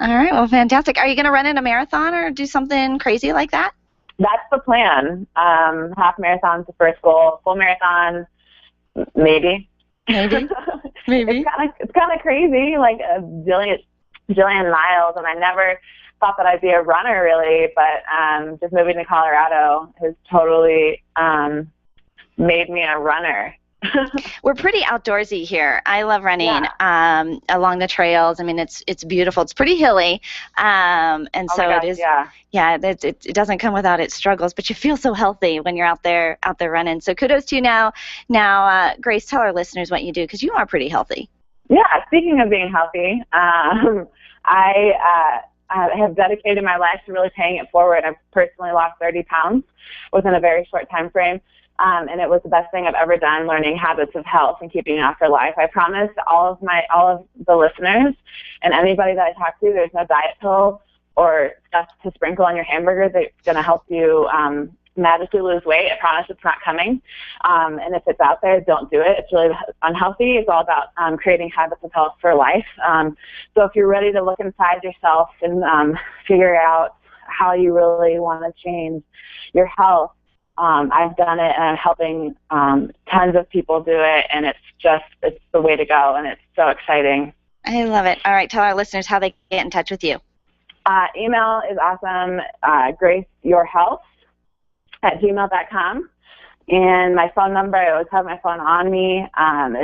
All right. Well, fantastic. Are you going to run in a marathon or do something crazy like that? That's the plan. Half marathon's the first goal. Full marathon, maybe. Maybe. It's kind of crazy, like a jillion miles, and I never thought that I'd be a runner really, but just moving to Colorado has totally made me a runner. We're pretty outdoorsy here. I love running along the trails. I mean, it's beautiful. It's pretty hilly, and so it is. Yeah, it doesn't come without its struggles, but you feel so healthy when you're out there running. So kudos to you now. Now, Grace, tell our listeners what you do because you are pretty healthy. Yeah. Speaking of being healthy, I have dedicated my life to really paying it forward. I've personally lost 30 pounds within a very short time frame. And it was the best thing I've ever done, learning habits of health and keeping it off for life. I promise all of the listeners and anybody that I talk to, there's no diet pill or stuff to sprinkle on your hamburger that's going to help you magically lose weight. I promise it's not coming. And if it's out there, don't do it. It's really unhealthy. It's all about creating habits of health for life. So if you're ready to look inside yourself and figure out how you really want to change your health, I've done it, and I'm helping tons of people do it, and it's the way to go, and it's so exciting. I love it. All right, tell our listeners how they get in touch with you. Email is awesome, graceyourhealth@gmail.com, and my phone number, I always have my phone on me,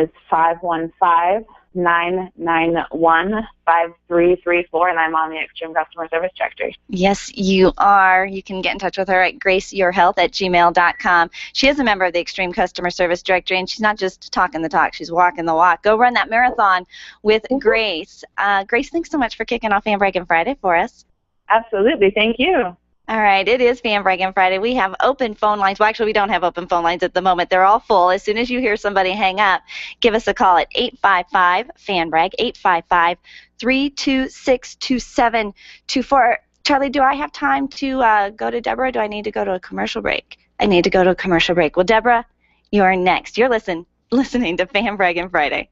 is 515-991-5334, and I'm on the Extreme Customer Service Directory. Yes, you are. You can get in touch with her at graceyourhealth@gmail.com. She is a member of the Extreme Customer Service Directory, and she's not just talking the talk, she's walking the walk. Go run that marathon with Grace. Grace, thanks so much for kicking off Braggin Friday for us. Absolutely. Thank you. All right, it is Braggin Friday. We have open phone lines. Well, actually, we don't have open phone lines at the moment. They're all full. As soon as you hear somebody hang up, give us a call at 855-FANBRAG, 855-326-2724. Charlie, do I have time to go to Deborah, or do I need to go to a commercial break? I need to go to a commercial break. Well, Deborah, you're next. You're listening to Braggin Friday.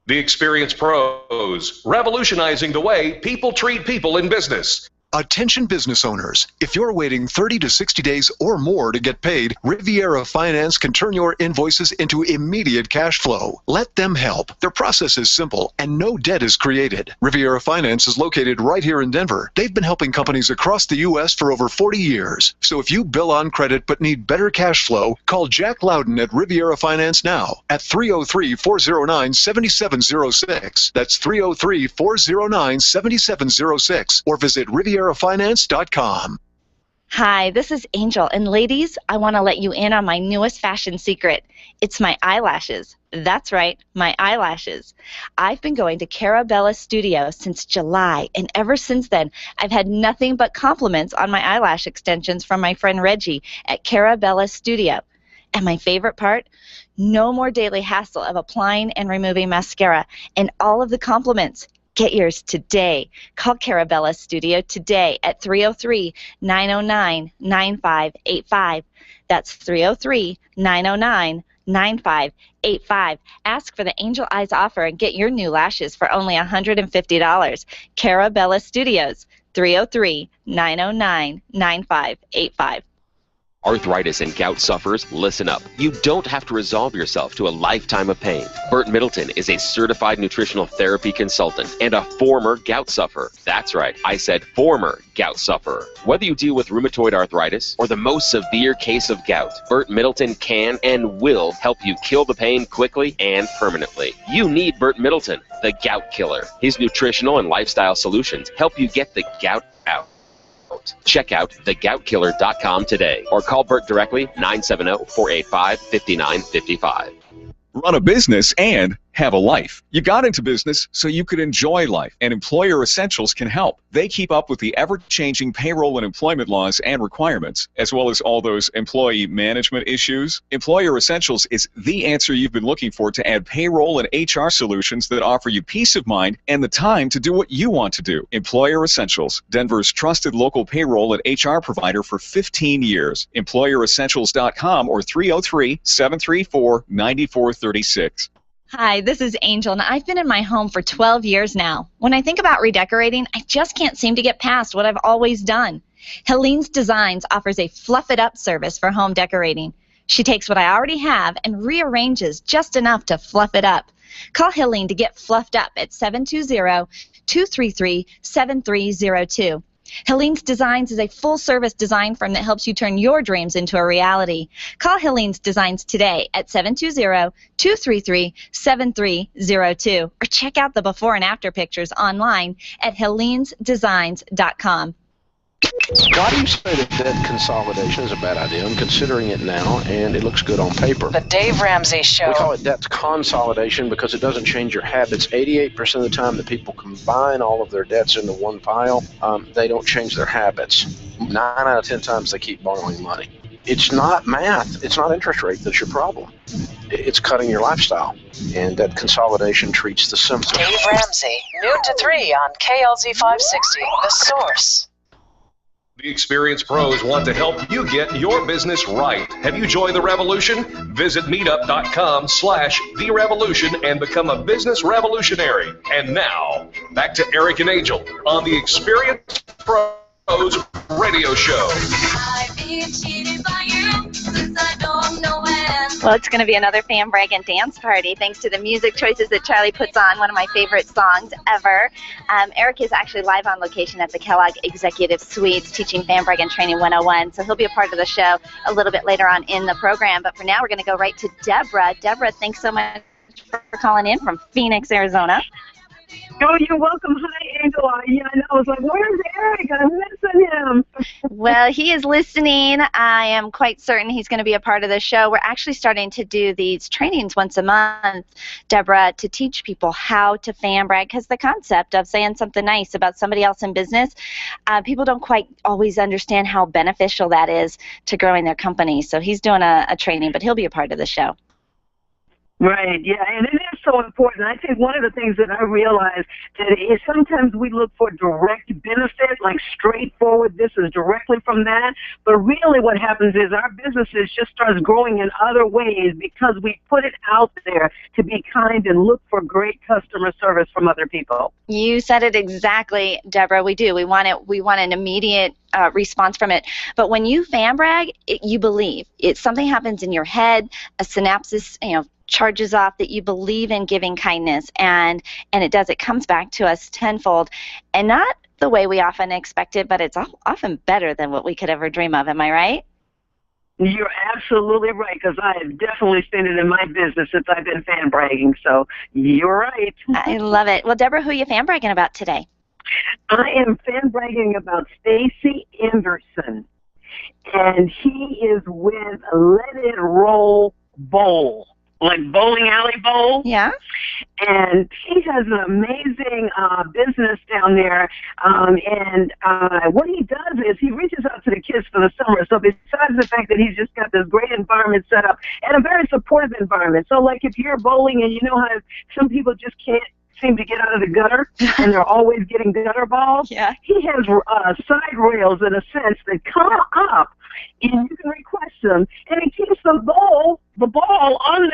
The Experienced Pros, revolutionizing the way people treat people in business. Attention business owners, if you're waiting 30 to 60 days or more to get paid, Riviera Finance can turn your invoices into immediate cash flow. Let them help. Their process is simple and no debt is created. Riviera Finance is located right here in Denver. They've been helping companies across the U.S. for over 40 years. So if you bill on credit but need better cash flow, call Jack Loudon at Riviera Finance now at 303-409-7706. That's 303-409-7706, or visit riverafinance.com. Hi, this is Angel, and ladies, I want to let you in on my newest fashion secret. It's my eyelashes. That's right, my eyelashes. I've been going to Carabella Studio since July, and ever since then, I've had nothing but compliments on my eyelash extensions from my friend Reggie at Carabella Studio. And my favorite part? No more daily hassle of applying and removing mascara, and all of the compliments. Get yours today. Call Carabella Studio today at 303-909-9585. That's 303-909-9585. Ask for the Angel Eyes offer and get your new lashes for only $150. Carabella Studios, 303-909-9585. Arthritis and gout sufferers, listen up. You don't have to resolve yourself to a lifetime of pain. Burt Middleton is a certified nutritional therapy consultant and a former gout sufferer. That's right, I said former gout sufferer. Whether you deal with rheumatoid arthritis or the most severe case of gout, Burt Middleton can and will help you kill the pain quickly and permanently. You need Burt Middleton, the gout killer. His nutritional and lifestyle solutions help you get the gout out. Check out thegoutkiller.com today or call Burt directly 970-485-5955. Run a business and have a life. You got into business so you could enjoy life, and Employer Essentials can help. They keep up with the ever-changing payroll and employment laws and requirements, as well as all those employee management issues. Employer Essentials is the answer you've been looking for to add payroll and HR solutions that offer you peace of mind and the time to do what you want to do. Employer Essentials, Denver's trusted local payroll and HR provider for 15 years. EmployerEssentials.com or 303-734-9436. Hi, this is Angel, and I've been in my home for 12 years now. When I think about redecorating, I just can't seem to get past what I've always done. Helene's Designs offers a fluff it up service for home decorating. She takes what I already have and rearranges just enough to fluff it up. Call Helene to get fluffed up at 720-233-7302. Helene's Designs is a full-service design firm that helps you turn your dreams into a reality. Call Helene's Designs today at 720-233-7302 or check out the before and after pictures online at helenesdesigns.com. Why do you say that debt consolidation is a bad idea? I'm considering it now, and it looks good on paper. The Dave Ramsey Show. We call it debt consolidation because it doesn't change your habits. 88% of the time that people combine all of their debts into one pile, they don't change their habits. 9 out of 10 times they keep borrowing money. It's not math. It's not interest rate that's your problem. It's cutting your lifestyle, and debt consolidation treats the symptom. Dave Ramsey, noon to 3 on KLZ 560, The Source. The experienced pros want to help you get your business right. Have you joined the revolution? Visit meetup.com/The Revolution and become a business revolutionary. And now, back to Eric and Angel on the Experienced Pros Radio Show. I've been cheated by you since I don't know when. Well, it's going to be another Fan Braggin dance party thanks to the music choices that Charlie puts on, one of my favorite songs ever. Eric is actually live on location at the Kellogg Executive Suites teaching Fan Braggin Training 101, so he'll be a part of the show a little bit later on in the program. But for now, we're going to go right to Deborah. Deborah, thanks so much for calling in from Phoenix, Arizona. Oh, you're welcome. Hi, Angela. Yeah, I know. I was like, where's Eric? I'm missing him. Well, he is listening. I am quite certain he's going to be a part of the show. We're actually starting to do these trainings once a month, Deborah, to teach people how to fan brag, because the concept of saying something nice about somebody else in business, people don't quite always understand how beneficial that is to growing their company. So he's doing a training, but he'll be a part of the show. Right, yeah, and it is so important. I think one of the things that I realize that is sometimes we look for direct benefit, like straightforward, this is directly from that, but really what happens is our businesses just starts growing in other ways because we put it out there to be kind and look for great customer service from other people. You said it exactly, Deborah. We do. We want an immediate response from it. But when you fan brag, you believe. Something happens in your head, a synapses, charges off that you believe in giving kindness, and it does. It comes back to us tenfold, and not the way we often expect it, but it's often better than what we could ever dream of. Am I right? You're absolutely right, because I have definitely seen it in my business since I've been fan bragging, so you're right. I love it. Well, Deborah, who are you fan bragging about today? I am fan bragging about Stacy Anderson, and he is with Let It Roll Bowl. Like bowling alley bowl. Yeah. And he has an amazing business down there. And what he does is he reaches out to the kids for the summer. So besides the fact that he's just got this great environment set up and a very supportive environment. So like if you're bowling and you know how some people just can't seem to get out of the gutter and they're always getting gutter balls. Yeah. He has side rails in a sense that come up and you can request them, and it keeps the ball on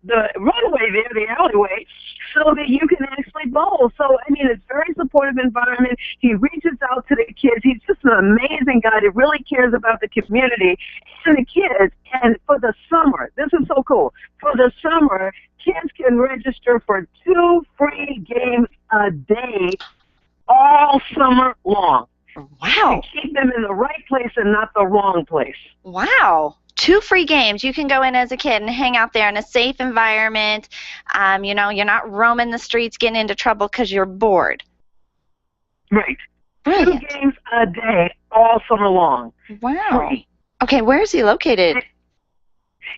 the runway there, the alleyway, so that you can actually bowl. So I mean, it's a very supportive environment. He reaches out to the kids. He's just an amazing guy that really cares about the community and the kids. And for the summer, this is so cool. For the summer, kids can register for 2 free games a day all summer long. Wow. To keep them in the right place and not the wrong place. Wow. 2 free games. You can go in as a kid and hang out there in a safe environment. You're not roaming the streets getting into trouble because you're bored. Right. Brilliant. 2 games a day all summer long. Wow. Free. Okay, where is he located?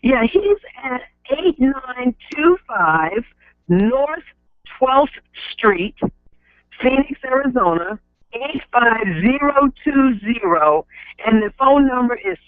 Yeah, he's at 8925 North 12th Street, Phoenix, Arizona, 85020, and the phone number is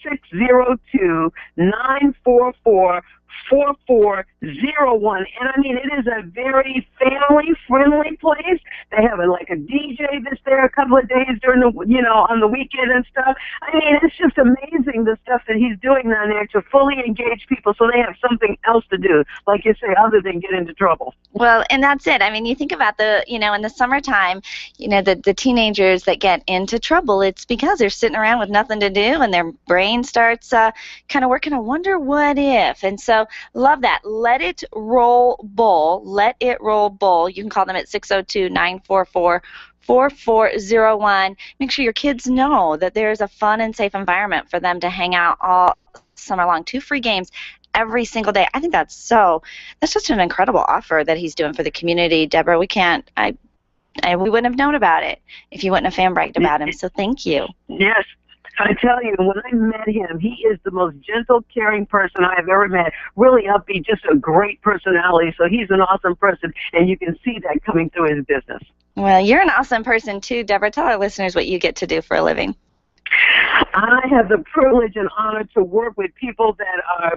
602-944-4644. 4401. And I mean, it is a very family-friendly place. They have like a DJ that's there a couple of days during the, on the weekend and stuff. I mean, it's just amazing the stuff that he's doing down there to fully engage people so they have something else to do, like you say, other than get into trouble. Well, and that's it. I mean, you think about in the summertime, the teenagers that get into trouble, it's because they're sitting around with nothing to do and their brain starts kind of working. I wonder what if. And so love that. Let It Roll Bowl. Let It Roll Bowl. You can call them at 602-944-4401. Make sure your kids know that there's a fun and safe environment for them to hang out all summer long. 2 free games every single day. I think that's just an incredible offer that he's doing for the community. Deborah, we wouldn't have known about it if you wouldn't have fan bragged about him. So thank you. Yes. I tell you, when I met him, he is the most gentle, caring person I have ever met. Really upbeat, just a great personality. So he's an awesome person, and you can see that coming through his business. Well, you're an awesome person too, Deborah. Tell our listeners what you get to do for a living. I have the privilege and honor to work with people that are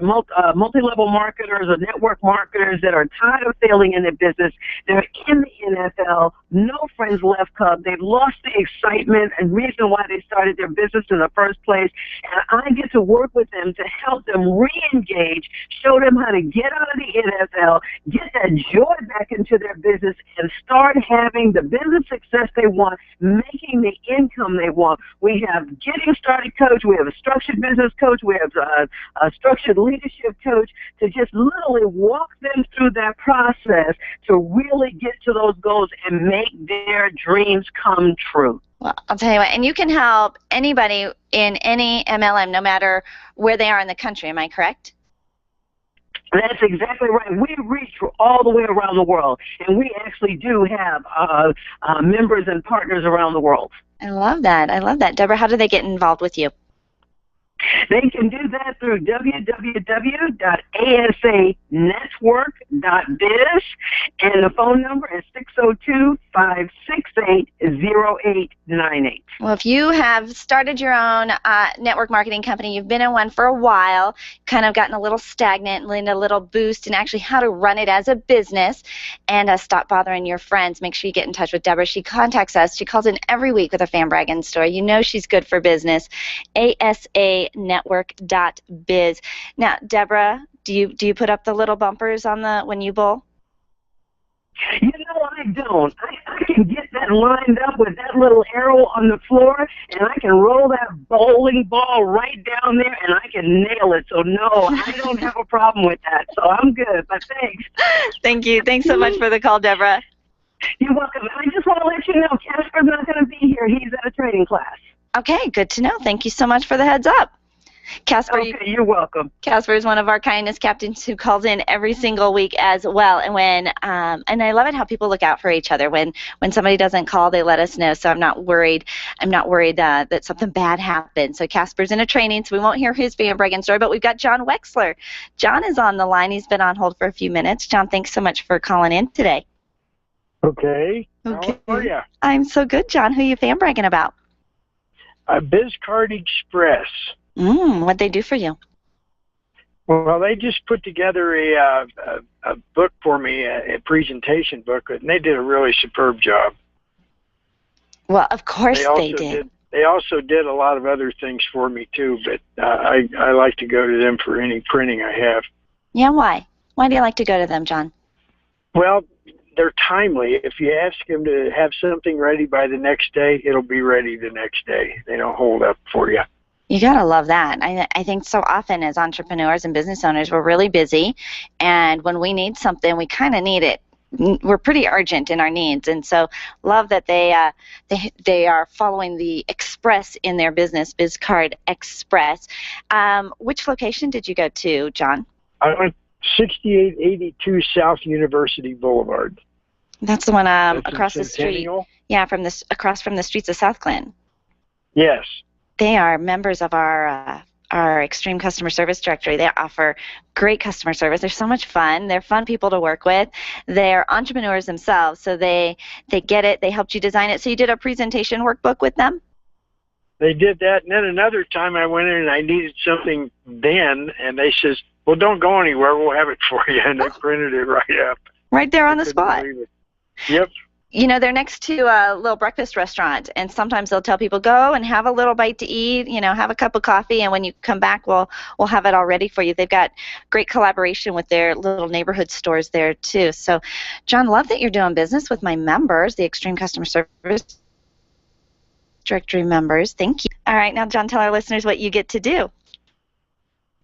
multi-level marketers or network marketers that are tired of failing in their business. They're in the NFL, no friends left club. They've lost the excitement and reason why they started their business in the first place. And I get to work with them to help them re-engage, show them how to get out of the NFL, get that joy back into their business, and start having the business success they want, making the income they want. We have Getting Started coach, we have a structured business coach, we have a structured leadership coach to just literally walk them through that process to really get to those goals and make their dreams come true. Well, I'll tell you what, and you can help anybody in any MLM, no matter where they are in the country. Am I correct? That's exactly right. We reach all the way around the world, and we actually do have members and partners around the world. I love that. I love that. Deborah, how do they get involved with you? They can do that through www.asanetwork.biz, and the phone number is 602-568-0898. Well, if you have started your own network marketing company, you've been in one for a while, kind of gotten a little stagnant, need a little boost in actually how to run it as a business and stop bothering your friends, make sure you get in touch with Deborah. She contacts us. She calls in every week with a fan bragging story. You know she's good for business. asanetwork.biz. Now, Deborah, do you put up the little bumpers on when you bowl? You know, I don't. I can get that lined up with that little arrow on the floor, and I can roll that bowling ball right down there, and I can nail it. So, no, I don't have a problem with that. So I'm good, but thanks. Thank you. Thanks so much for the call, Deborah. You're welcome. I just want to let you know, Casper's not going to be here. He's at a training class. Okay, good to know. Thank you so much for the heads up. Casper, you're welcome. Casper is one of our kindness captains who calls in every single week as well. And and I love it how people look out for each other. When somebody doesn't call, they let us know. So I'm not worried. That something bad happened. So Casper's in a training, so we won't hear his fan bragging story. But we've got John Wexler. John is on the line. He's been on hold for a few minutes. John, thanks so much for calling in today. Okay. How are you? I'm so good, John. Who are you fan bragging about? BizCard Express. What'd they do for you? Well, they just put together a book for me, a presentation book, and they did a really superb job. Well, of course they did. They also did a lot of other things for me, too, but I like to go to them for any printing I have. Yeah, why? Why do you like to go to them, John? Well, they're timely. If you ask them to have something ready by the next day, it'll be ready the next day. They don't hold up for you. You gotta love that. I think so often as entrepreneurs and business owners, we're really busy, and when we need something, we kind of need it. We're pretty urgent in our needs, and so love that they are following the express in their business, BizCard Express. Which location did you go to, John? I went 6882 South University Boulevard. That's the one across the street. Yeah, across from the streets of South Glen. Yes. They are members of our Extreme Customer Service Directory. They offer great customer service. They're so much fun. They're fun people to work with. They're entrepreneurs themselves, so they get it. They helped you design it. So you did a presentation workbook with them? They did that, and then another time I went in and I needed something then, and they says, Well, don't go anywhere. We'll have it for you. And they printed it right up. Right there on the Couldn't spot. believe it. Yep. You know, they're next to a little breakfast restaurant, and sometimes they'll tell people, go and have a little bite to eat, you know, have a cup of coffee, and when you come back, we'll have it all ready for you. They've got great collaboration with their little neighborhood stores there, too. So, John, love that you're doing business with my members, the Extreme Customer Service Directory members. Thank you. All right, now, John, tell our listeners what you get to do.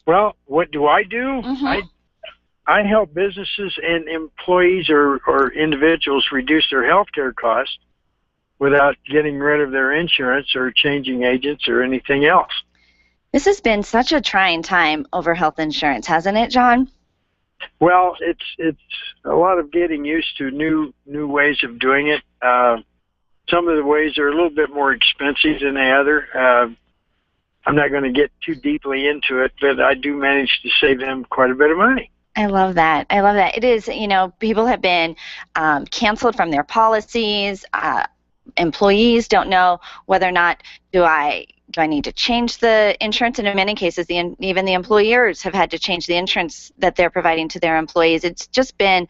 Well, what do I do? Mm-hmm. I help businesses and employees or individuals reduce their health care costs without getting rid of their insurance or changing agents or anything else. This has been such a trying time over health insurance, hasn't it, John? Well, it's a lot of getting used to new ways of doing it. Some of the ways are a little bit more expensive than the other. I'm not going to get too deeply into it, but I do manage to save them quite a bit of money. I love that. I love that. It is, you know, people have been canceled from their policies. Employees don't know whether or not do I need to change the insurance, and in many cases, even the employers have had to change the insurance that they're providing to their employees. It's just been,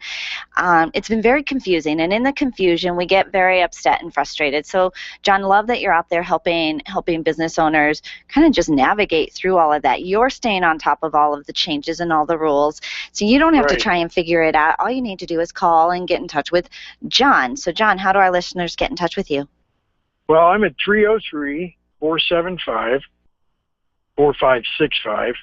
it's been very confusing, and in the confusion, we get very upset and frustrated. So, John, love that you're out there helping business owners kind of just navigate through all of that. You're staying on top of all of the changes and all the rules, so you don't have to try and figure it out. All you need to do is call and get in touch with John. So, John, how do our listeners get in touch with you? Well, I'm at 303-475-4565,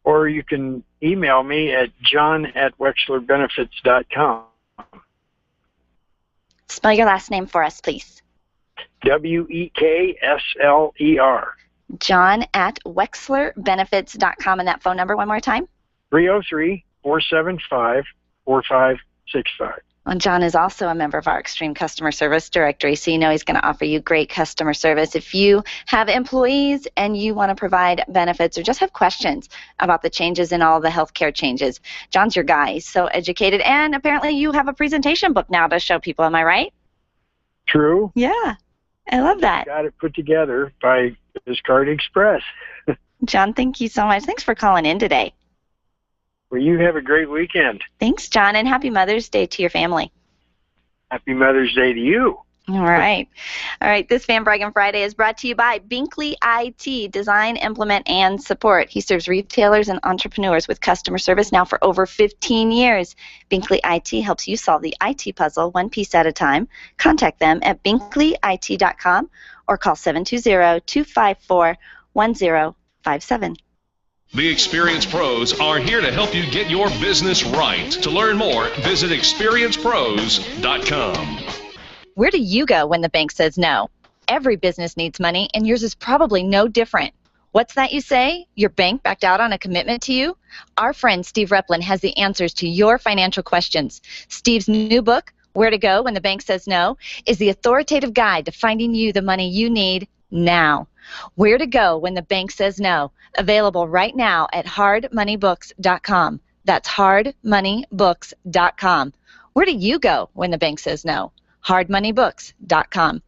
or you can email me at john@wexlerbenefits.com. Spell your last name for us, please. WEKSLER. John@wexlerbenefits.com, and that phone number one more time? 303-475-4565. Well, John is also a member of our Extreme Customer Service Directory, so you know he's going to offer you great customer service. If you have employees and you want to provide benefits or just have questions about the changes in all the healthcare changes, John's your guy. He's so educated, and apparently you have a presentation book now to show people. Am I right? True. Yeah, I love that. Got it put together by Discard Express. John, thank you so much. Thanks for calling in today. Well, you have a great weekend. Thanks, John, and happy Mother's Day to your family. Happy Mother's Day to you. All right. All right, this Fan Braggin Friday is brought to you by Binkley IT, Design, Implement, and Support. He serves retailers and entrepreneurs with customer service now for over 15 years. Binkley IT helps you solve the IT puzzle one piece at a time. Contact them at binkleyit.com or call 720-254-1057. The Experience Pros are here to help you get your business right. To learn more, visit experiencepros.com. Where do you go when the bank says no? Every business needs money, and yours is probably no different. What's that you say? Your bank backed out on a commitment to you? Our friend Steve Replin has the answers to your financial questions. Steve's new book, Where to Go When the Bank Says No, is the authoritative guide to finding you the money you need now. Where to Go When the Bank Says No, available right now at hardmoneybooks.com. That's hardmoneybooks.com. Where do you go when the bank says no? hardmoneybooks.com.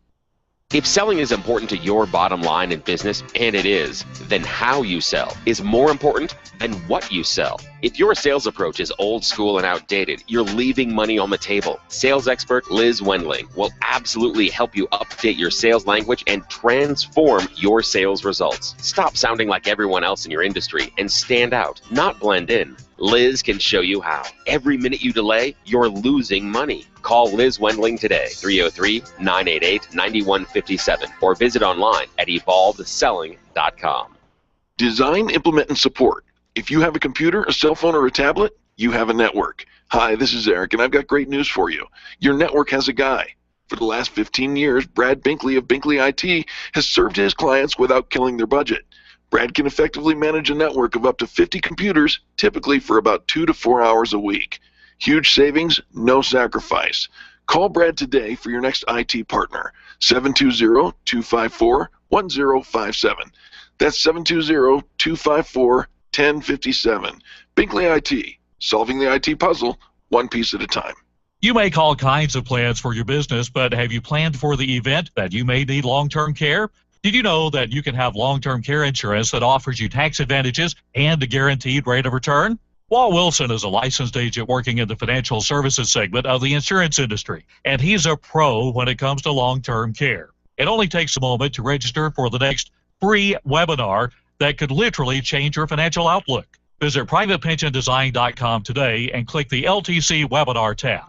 If selling is important to your bottom line in business, and it is, then how you sell is more important than what you sell. If your sales approach is old school and outdated, you're leaving money on the table. Sales expert Liz Wendling will absolutely help you update your sales language and transform your sales results. Stop sounding like everyone else in your industry and stand out, not blend in. Liz can show you how. Every minute you delay, you're losing money. Call Liz Wendling today, 303-988-9157, or visit online at evolvedselling.com. Design, implement, and support. If you have a computer, a cell phone, or a tablet, you have a network. Hi, this is Eric, and I've got great news for you. Your network has a guy. For the last 15 years, Brad Binkley of Binkley IT has served his clients without killing their budget. Brad can effectively manage a network of up to 50 computers, typically for about 2 to 4 hours a week. Huge savings, no sacrifice. Call Brad today for your next IT partner, 720-254-1057. That's 720-254-1057. Binkley IT, solving the IT puzzle, one piece at a time. You make all kinds of plans for your business, but have you planned for the event that you may need long-term care? Did you know that you can have long-term care insurance that offers you tax advantages and a guaranteed rate of return? Walt Wilson is a licensed agent working in the financial services segment of the insurance industry, and he's a pro when it comes to long-term care. It only takes a moment to register for the next free webinar that could literally change your financial outlook. Visit privatepensiondesign.com today and click the LTC webinar tab.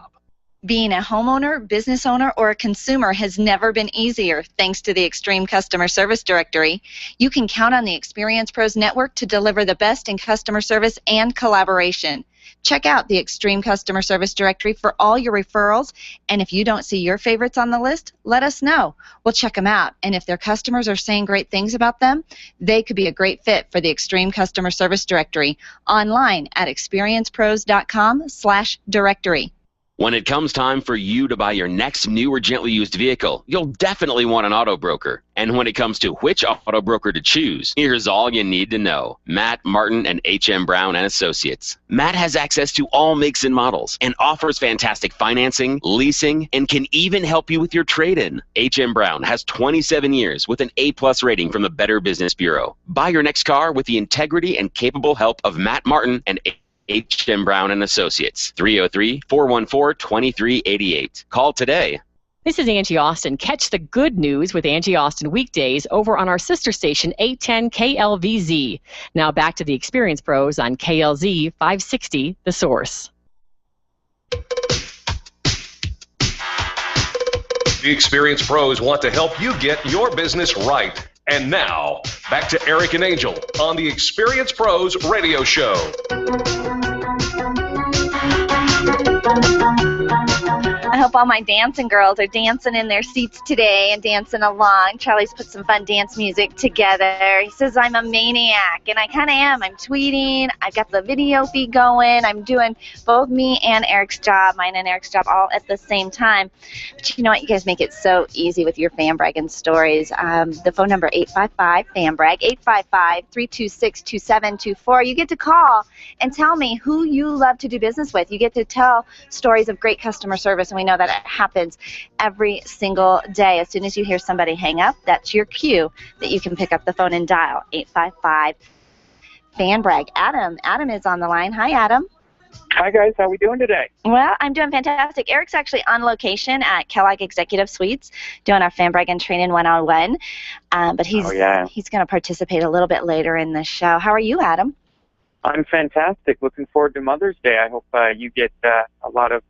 Being a homeowner, business owner, or a consumer has never been easier thanks to the Extreme Customer Service Directory. You can count on the Experience Pros Network to deliver the best in customer service and collaboration. Check out the Extreme Customer Service Directory for all your referrals, and if you don't see your favorites on the list, let us know. We'll check them out, and if their customers are saying great things about them, they could be a great fit for the Extreme Customer Service Directory online at experiencepros.com/directory. When it comes time for you to buy your next new or gently used vehicle, you'll definitely want an auto broker. And when it comes to which auto broker to choose, here's all you need to know. Matt Martin and H.M. Brown and Associates. Matt has access to all makes and models and offers fantastic financing, leasing, and can even help you with your trade-in. H.M. Brown has 27 years with an A+ rating from the Better Business Bureau. Buy your next car with the integrity and capable help of Matt Martin and H.M. Brown and Associates, 303-414-2388. Call today. This is Angie Austin. Catch the good news with Angie Austin weekdays over on our sister station, 810 KLVZ. Now back to the Experience Pros on KLZ 560, The Source. The Experience Pros want to help you get your business right. And now, back to Eric and Angel on the Experience Pros radio show. I hope all my dancing girls are dancing in their seats today and dancing along. Charlie's put some fun dance music together. He says I'm a maniac, and I kind of am. I'm tweeting. I've got the video feed going. I'm doing both me and Eric's job, mine and Eric's job, all at the same time. But you know what? You guys make it so easy with your fan bragging stories. The phone number 855-FAN-BRAG, 855-326-2724. You get to call and tell me who you love to do business with. You get to tell stories of great customer service, and we know that it happens every single day. As soon as you hear somebody hang up, that's your cue that you can pick up the phone and dial 855-FAN-BRAG. Adam is on the line. Hi, Adam. Hi, guys. How are we doing today? Well, I'm doing fantastic. Eric's actually on location at Kellogg Executive Suites doing our fan bragging training one-on-one, but he's going to participate a little bit later in the show. How are you, Adam? I'm fantastic. Looking forward to Mother's Day. I hope you get a lot of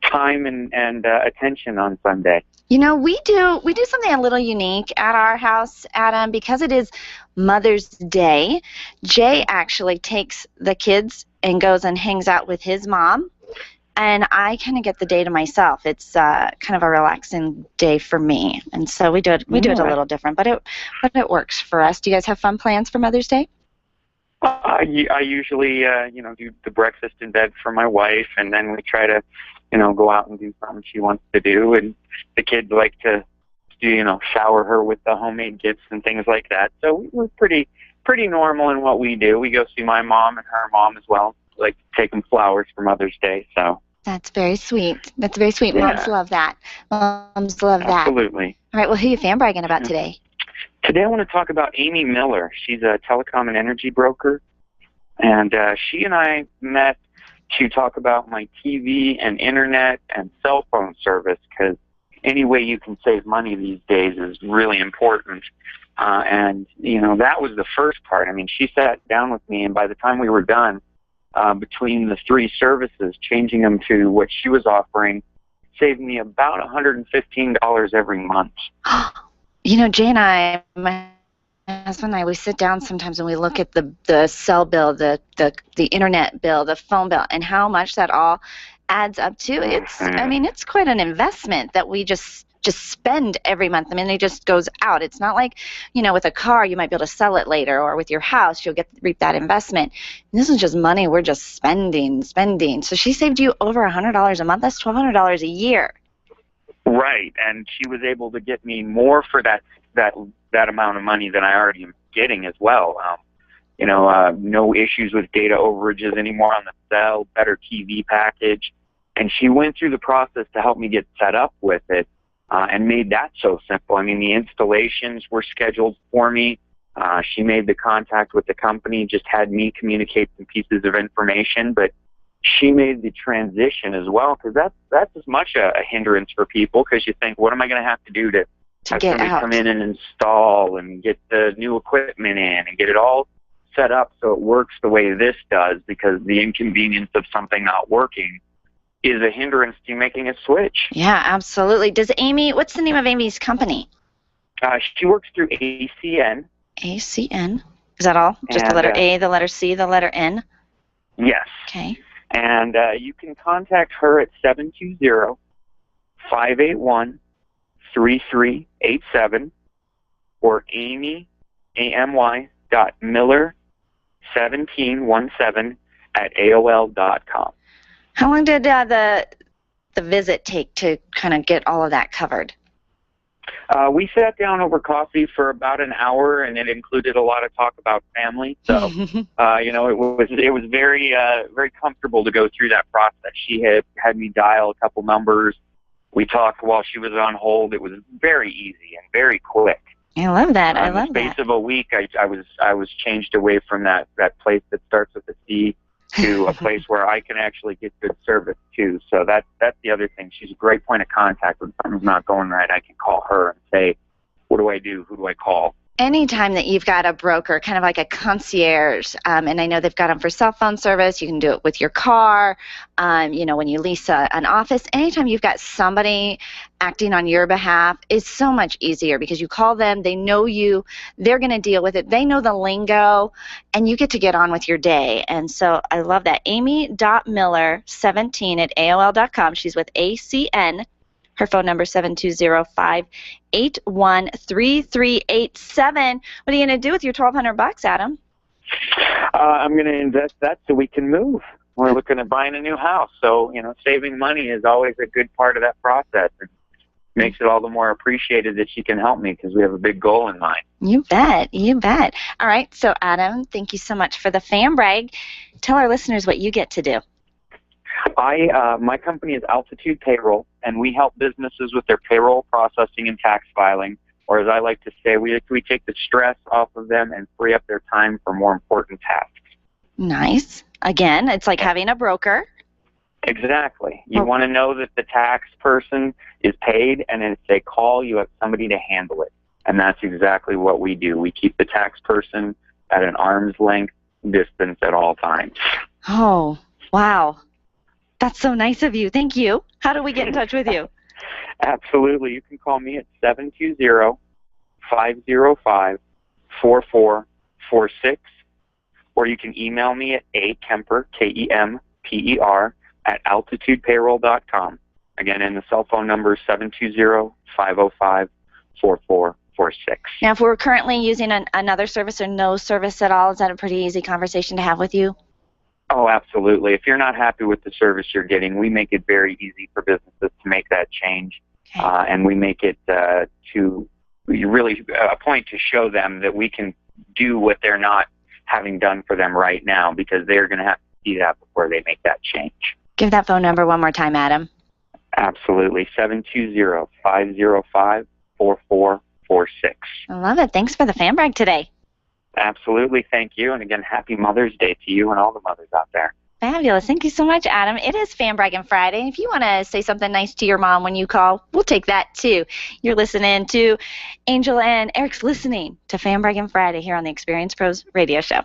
time and attention on Sunday. You know, we do something a little unique at our house, Adam, because it is Mother's Day. Jay actually takes the kids and goes and hangs out with his mom, and I kind of get the day to myself. It's kind of a relaxing day for me, and so we do it a little different, but it works for us. Do you guys have fun plans for Mother's Day? I usually do the breakfast in bed for my wife, and then we try to go out and do something she wants to do, and the kids like to shower her with the homemade gifts and things like that. So we're pretty normal in what we do. We go see my mom and her mom as well, like take them flowers for Mother's Day. So that's very sweet. That's very sweet. Yeah. Moms love that. Moms love that. Absolutely. All right. Well, who are you fan bragging about today? Today I want to talk about Amy Miller. She's a telecom and energy broker, and she and I met to talk about my TV and internet and cell phone service, because any way you can save money these days is really important. And that was the first part. I mean, she sat down with me, and by the time we were done, between the three services, changing them to what she was offering, saved me about $115 every month. Jay and I, my husband and I, we sit down sometimes and we look at the cell bill, the internet bill, the phone bill, and how much that all adds up to. It's quite an investment that we just spend every month. I mean, it just goes out. It's not like, with a car, you might be able to sell it later, or with your house, you'll reap that investment. And this is just money we're just spending. So she saved you over $100 a month. That's $1,200 a year. Right, and she was able to get me more for that amount of money than I already am getting as well. No issues with data overages anymore on the cell, better TV package. And she went through the process to help me get set up with it. and made that so simple. I mean, the installations were scheduled for me. She made the contact with the company, just had me communicate some pieces of information, but she made the transition as well, because that's as much a hindrance for people, because you think, what am I going to have to do to have get somebody out, come in and install and get the new equipment in and get it all set up so it works the way this does, because the inconvenience of something not working is a hindrance to making a switch. Yeah, absolutely. What's the name of Amy's company? She works through ACN. ACN. Is that all? Just the letter A, the letter C, the letter N? Yes. Okay. And you can contact her at 720-581-3387 or Amy, Miller1717 @ How long did the visit take to kind of get all of that covered? We sat down over coffee for about an hour, and it included a lot of talk about family. So, it was very very comfortable to go through that process. She had me dial a couple numbers. We talked while she was on hold. It was very easy and very quick. I love that. In the space of a week, I was changed away from that place that starts with a C to a place where I can actually get good service too. So that's the other thing. She's a great point of contact. When something's not going right, I can call her and say, what do I do? Who do I call? Anytime that you've got a broker, kind of like a concierge, and I know they've got them for cell phone service, you can do it with your car, when you lease an office, anytime you've got somebody acting on your behalf, it's so much easier because you call them, they know you, they're going to deal with it, they know the lingo, and you get to get on with your day. And so I love that. Amy.Miller17 @ AOL.com. She's with ACN. Her phone number is 720-581-3387. What are you going to do with your $1,200, Adam? I'm going to invest that so we can move. We're looking at buying a new house. So, saving money is always a good part of that process. It makes it all the more appreciated that she can help me because we have a big goal in mind. You bet. You bet. All right. So, Adam, thank you so much for the fan brag. Tell our listeners what you get to do. My company is Altitude Payroll, and we help businesses with their payroll processing and tax filing, or as I like to say, we take the stress off of them and free up their time for more important tasks. Nice. Again, it's like having a broker. Exactly. You want to know that the tax person is paid, and if they call, you have somebody to handle it. And that's exactly what we do. We keep the tax person at an arm's length distance at all times. Oh, wow. That's so nice of you. Thank you. How do we get in touch with you? Absolutely. You can call me at 720-505-4446, or you can email me at akemper, KEMPER, @altitudepayroll.com. Again, and the cell phone number is 720-505-4446. Now, if we're currently using another service or no service at all, is that a pretty easy conversation to have with you? Oh, absolutely. If you're not happy with the service you're getting, we make it very easy for businesses to make that change. Okay. And we make it a point to show them that we can do what they're not having done for them right now, because they're going to have to see that before they make that change. Give that phone number one more time, Adam. Absolutely. 720-505-4446. I love it. Thanks for the fan brag today. Absolutely. Thank you. And again, happy Mother's Day to you and all the mothers out there. Fabulous. Thank you so much, Adam. It is Braggin Friday. If you want to say something nice to your mom when you call, we'll take that too. You're listening to Angel and Eric's listening to Braggin Friday here on the Experience Pros radio show.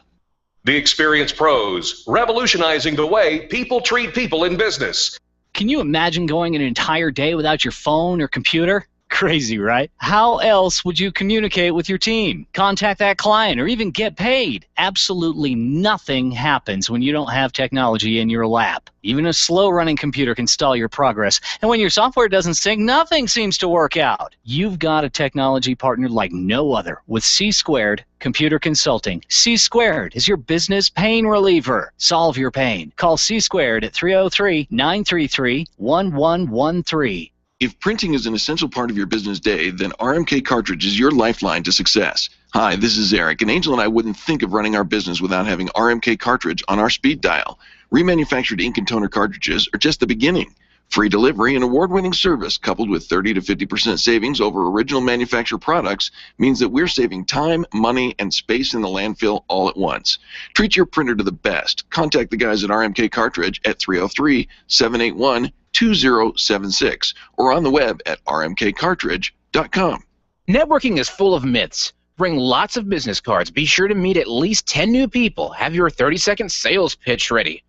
The Experience Pros, revolutionizing the way people treat people in business. Can you imagine going an entire day without your phone or computer? Crazy, right? How else would you communicate with your team, contact that client, or even get paid? Absolutely nothing happens when you don't have technology in your lap. Even a slow-running computer can stall your progress. And when your software doesn't sync, nothing seems to work out. You've got a technology partner like no other with C² Computer Consulting. C² is your business pain reliever. Solve your pain. Call C² at 303-933-1113. If printing is an essential part of your business day, then RMK Cartridge is your lifeline to success. Hi, this is Eric, and Angel and I wouldn't think of running our business without having RMK Cartridge on our speed dial. Remanufactured ink and toner cartridges are just the beginning. Free delivery and award-winning service coupled with 30 to 50% savings over original manufacturer products means that we're saving time, money, and space in the landfill all at once. Treat your printer to the best. Contact the guys at RMK Cartridge at 303-781-2076 or on the web at rmkcartridge.com. Networking is full of myths. Bring lots of business cards. Be sure to meet at least 10 new people. Have your 30-second sales pitch ready.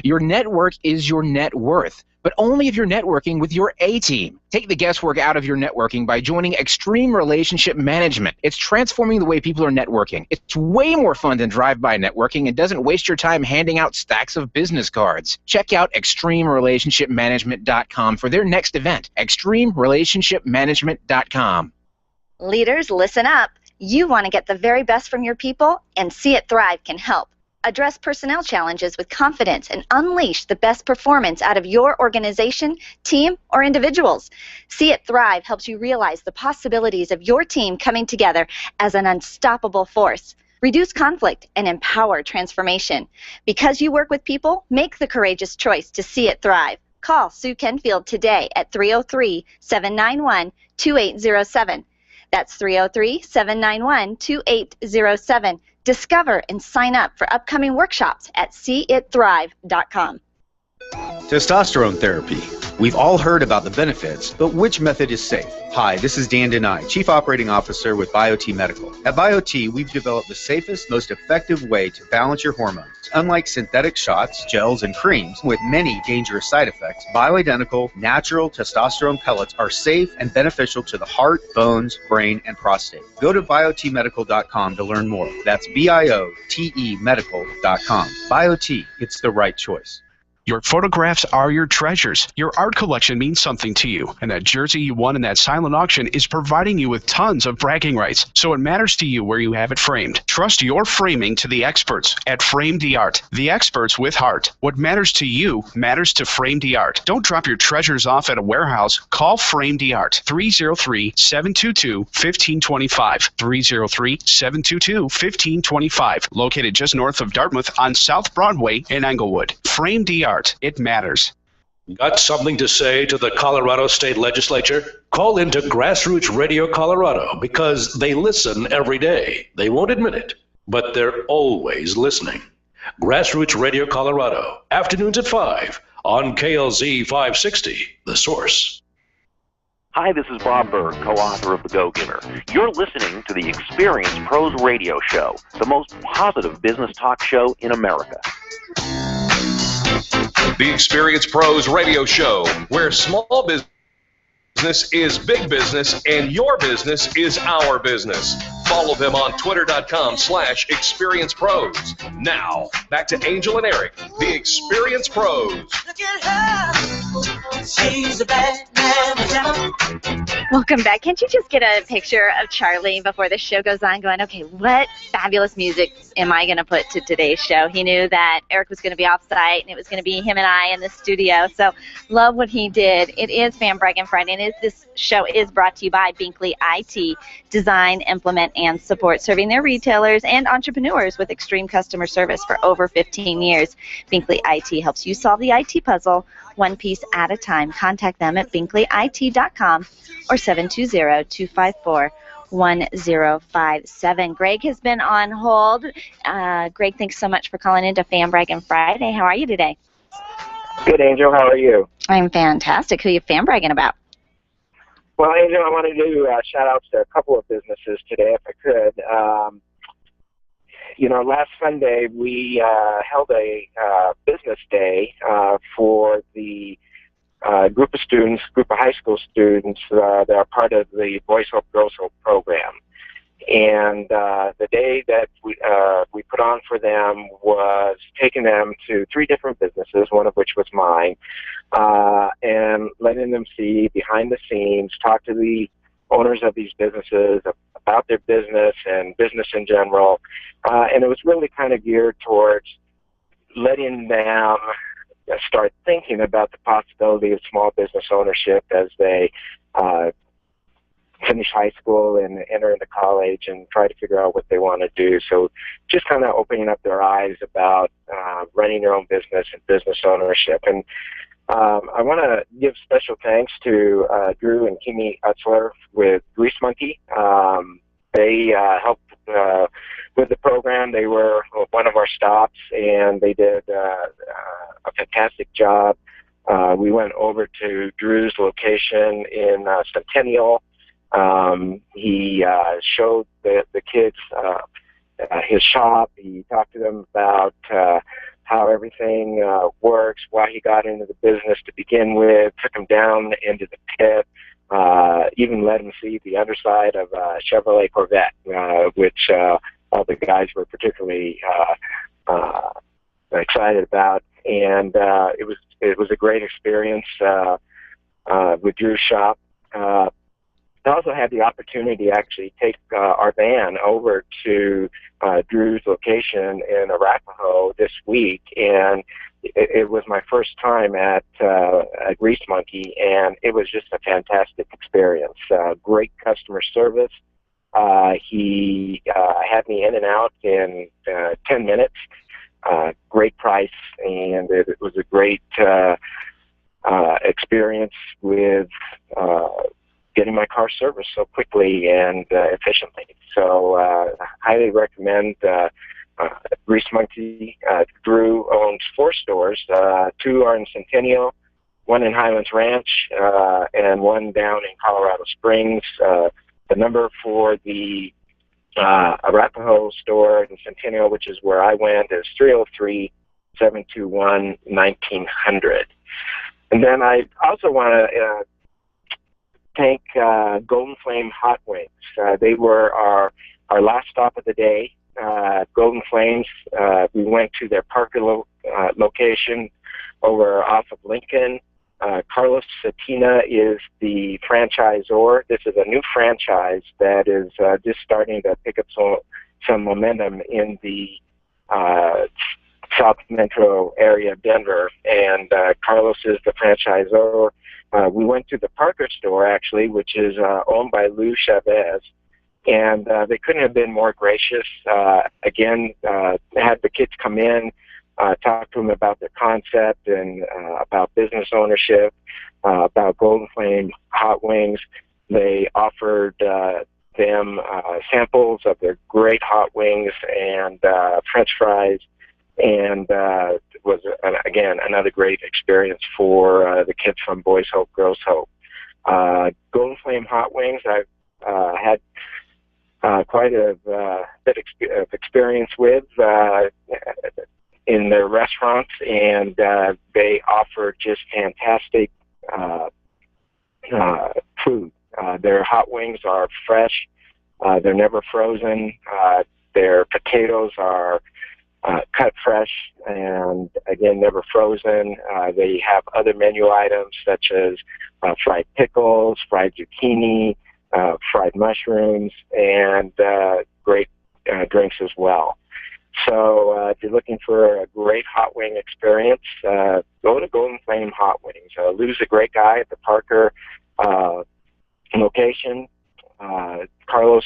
Your network is your net worth, but only if you're networking with your A-team. Take the guesswork out of your networking by joining Extreme Relationship Management. It's transforming the way people are networking. It's way more fun than drive-by networking and doesn't waste your time handing out stacks of business cards. Check out extremerelationshipmanagement.com for their next event, extremerelationshipmanagement.com. Leaders, listen up. You want to get the very best from your people, and See It Thrive can help. Address personnel challenges with confidence and unleash the best performance out of your organization, team, or individuals. See It Thrive helps you realize the possibilities of your team coming together as an unstoppable force. Reduce conflict and empower transformation. Because you work with people, make the courageous choice to see it thrive. Call Sue Kenfield today at 303-791-2807. That's 303-791-2807. Discover and sign up for upcoming workshops at seeitthrive.com. Testosterone therapy. We've all heard about the benefits, but which method is safe? Hi, this is Dan Denai, Chief Operating Officer with BioT Medical. At BioT, we've developed the safest, most effective way to balance your hormones. Unlike synthetic shots, gels, and creams with many dangerous side effects, bioidentical, natural testosterone pellets are safe and beneficial to the heart, bones, brain, and prostate. Go to biotmedical.com to learn more. That's BIOTE medical.com. BioT, it's the right choice. Your photographs are your treasures. Your art collection means something to you, and that jersey you won in that silent auction is providing you with tons of bragging rights, so it matters to you where you have it framed. Trust your framing to the experts at Frame the Art, the experts with heart. What matters to you matters to Frame the Art. Don't drop your treasures off at a warehouse. Call Frame the Art, 303-722-1525, 303-722-1525, located just north of Dartmouth on South Broadway in Englewood. Frame the Art. It matters. Got something to say to the Colorado State Legislature? Call into Grassroots Radio Colorado because they listen every day. They won't admit it, but they're always listening. Grassroots Radio Colorado, afternoons at 5 on KLZ 560, The Source. Hi, this is Bob Berg, co-author of The Go-Giver. You're listening to the Experience Pros Radio Show, the most positive business talk show in America. The Experience Pros Radio Show, where small business is big business and your business is our business. Follow them on twitter.com/experiencepros. Now, back to Angel and Eric, the Experience Pros. Look at her. She's a bad man. Welcome back. Can't you just get a picture of Charlie before the show goes on going, okay, what fabulous music am I going to put to today's show? He knew that Eric was going to be off-site, and it was going to be him and I in the studio. So love what he did. It is Braggin Friday, and this show is brought to you by Binkley IT, Design, Implement, and Support, serving their retailers and entrepreneurs with extreme customer service for over 15 years. Binkley IT helps you solve the IT puzzle one piece at a time. Contact them at binkleyit.com or 720-254-1057. Greg has been on hold. Greg, thanks so much for calling into Braggin Friday. How are you today? Good, Angel. How are you? I'm fantastic. Who are you bragging about? Well, Angel, I wanted to shout out to a couple of businesses today, if I could. Last Sunday we held a business day for the group of high school students that are part of the Boys Hope, Girls Hope program. And the day that we put on for them was taking them to 3 different businesses, one of which was mine, and letting them see behind the scenes, talk to the owners of these businesses about their business and business in general. And it was really kind of geared towards letting them start thinking about the possibility of small business ownership as they finish high school and enter into college and try to figure out what they want to do. So just kind of opening up their eyes about running their own business and business ownership. And I want to give special thanks to Drew and Kimi Utzler with Grease Monkey. They helped with the program. They were one of our stops, and they did a fantastic job. We went over to Drew's location in Centennial. He showed the kids his shop. He talked to them about how everything works, why he got into the business to begin with, took him down into the pit, even let him see the underside of a Chevrolet Corvette, which all the guys were particularly excited about. And it was a great experience with Drew's shop. I also had the opportunity to actually take our van over to Drew's location in Arapahoe this week, and it was my first time at Grease Monkey, and it was just a fantastic experience. Great customer service. He had me in and out in 10 minutes. Great price, and it was a great experience with getting my car serviced so quickly and efficiently. So I highly recommend Grease Monkey. Drew owns 4 stores. 2 are in Centennial, 1 in Highlands Ranch, and 1 down in Colorado Springs. The number for the Arapahoe store in Centennial, which is where I went, is 303-721-1900. And then I also want to thank Golden Flame Hot Wings. They were our last stop of the day. Golden Flames, we went to their Parker location over off of Lincoln. Carlos Satina is the franchisor. This is a new franchise that is just starting to pick up some momentum in the South Metro area of Denver, and Carlos is the franchisor. We went to the Parker store, actually, which is owned by Lou Chavez, and they couldn't have been more gracious. Again, they had the kids come in, talk to them about their concept and about business ownership, about Golden Flame Hot Wings. They offered them samples of their great hot wings and French fries, and it was, again, another great experience for the kids from Boys Hope, Girls Hope. Golden Flame Hot Wings, I've had quite a bit of experience with in their restaurants, and they offer just fantastic food. Their hot wings are fresh. They're never frozen. Their potatoes are cut fresh and, again, never frozen. They have other menu items such as fried pickles, fried zucchini, fried mushrooms, and great drinks as well. So if you're looking for a great hot wing experience, go to Golden Flame Hot Wings. Lou's a great guy at the Parker location. Carlos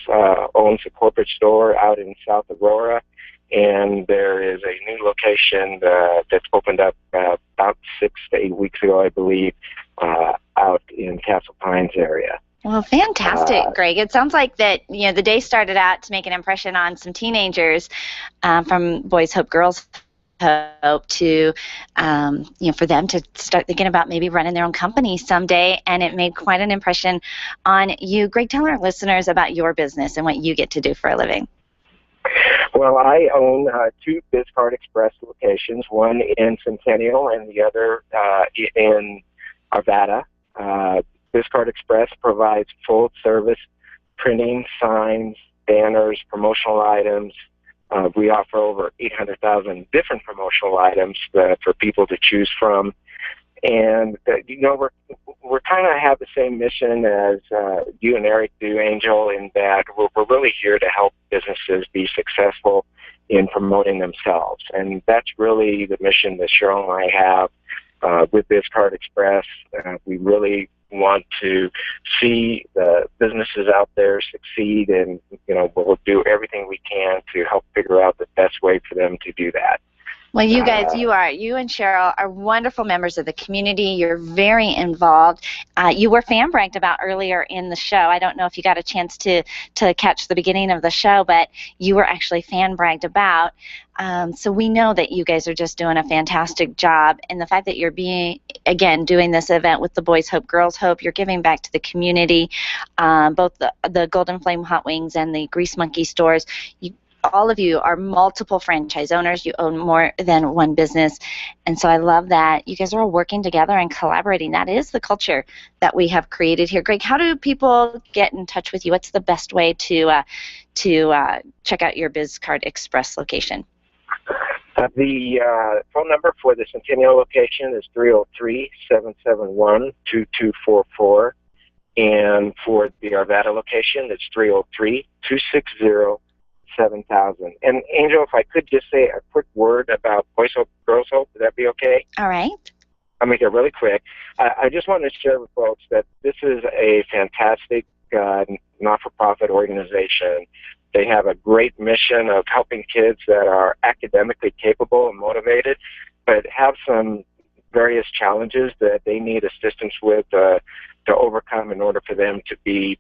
owns a corporate store out in South Aurora, and there is a new location that's opened up about 6 to 8 weeks ago, I believe, out in Castle Pines area. Well, fantastic, Greg. It sounds like that, the day started out to make an impression on some teenagers from Boys Hope, Girls Hope to, for them to start thinking about maybe running their own company someday, and it made quite an impression on you. Greg, tell our listeners about your business and what you get to do for a living. Well, I own 2 BizCard Express locations, one in Centennial and the other in Arvada. BizCard Express provides full-service printing, signs, banners, promotional items. We offer over 800,000 different promotional items for people to choose from. And, we're kind of have the same mission as you and Eric do, Angel, in that we're really here to help businesses be successful in promoting themselves. And that's really the mission that Cheryl and I have with BizCard Express. We really want to see the businesses out there succeed, and we'll do everything we can to help figure out the best way for them to do that. Well, you guys, you and Cheryl are wonderful members of the community. You're very involved. You were fan bragged about earlier in the show. I don't know if you got a chance to catch the beginning of the show, but you were actually fan bragged about. So we know that you guys are just doing a fantastic job. And the fact that you're doing this event with the Boys Hope, Girls Hope, you're giving back to the community, both the Golden Flame Hot Wings and the Grease Monkey stores. All of you are multiple franchise owners. You own more than one business. And so I love that you guys are all working together and collaborating. That is the culture that we have created here. Greg, how do people get in touch with you? What's the best way to check out your BizCard Express location? The phone number for the Centennial location is 303-771-2244. And for the Arvada location, it's 303-260-7000. And Angel, if I could just say a quick word about Boys Hope, Girls Hope, would that be okay? All right. I'll make it really quick. I just want to share with folks that this is a fantastic not-for-profit organization. They have a great mission of helping kids that are academically capable and motivated, but have some various challenges that they need assistance with to overcome in order for them to be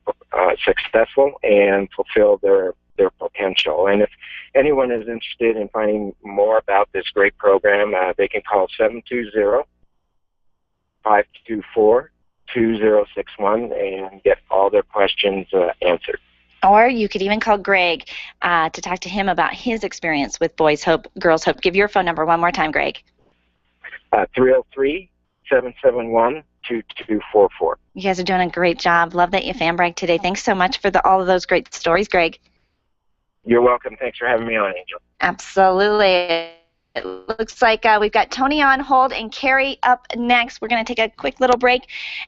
successful and fulfill their potential. And if anyone is interested in finding more about this great program, they can call 720-524-2061 and get all their questions answered. Or you could even call Greg to talk to him about his experience with Boys Hope, Girls Hope. Give your phone number one more time, Greg. 303-771-2244. You guys are doing a great job. Love that you fan bragged today. Thanks so much for all of those great stories, Greg. You're welcome. Thanks for having me on, Angel. Absolutely. It looks like we've got Tony on hold and Carrie up next. We're going to take a quick little break,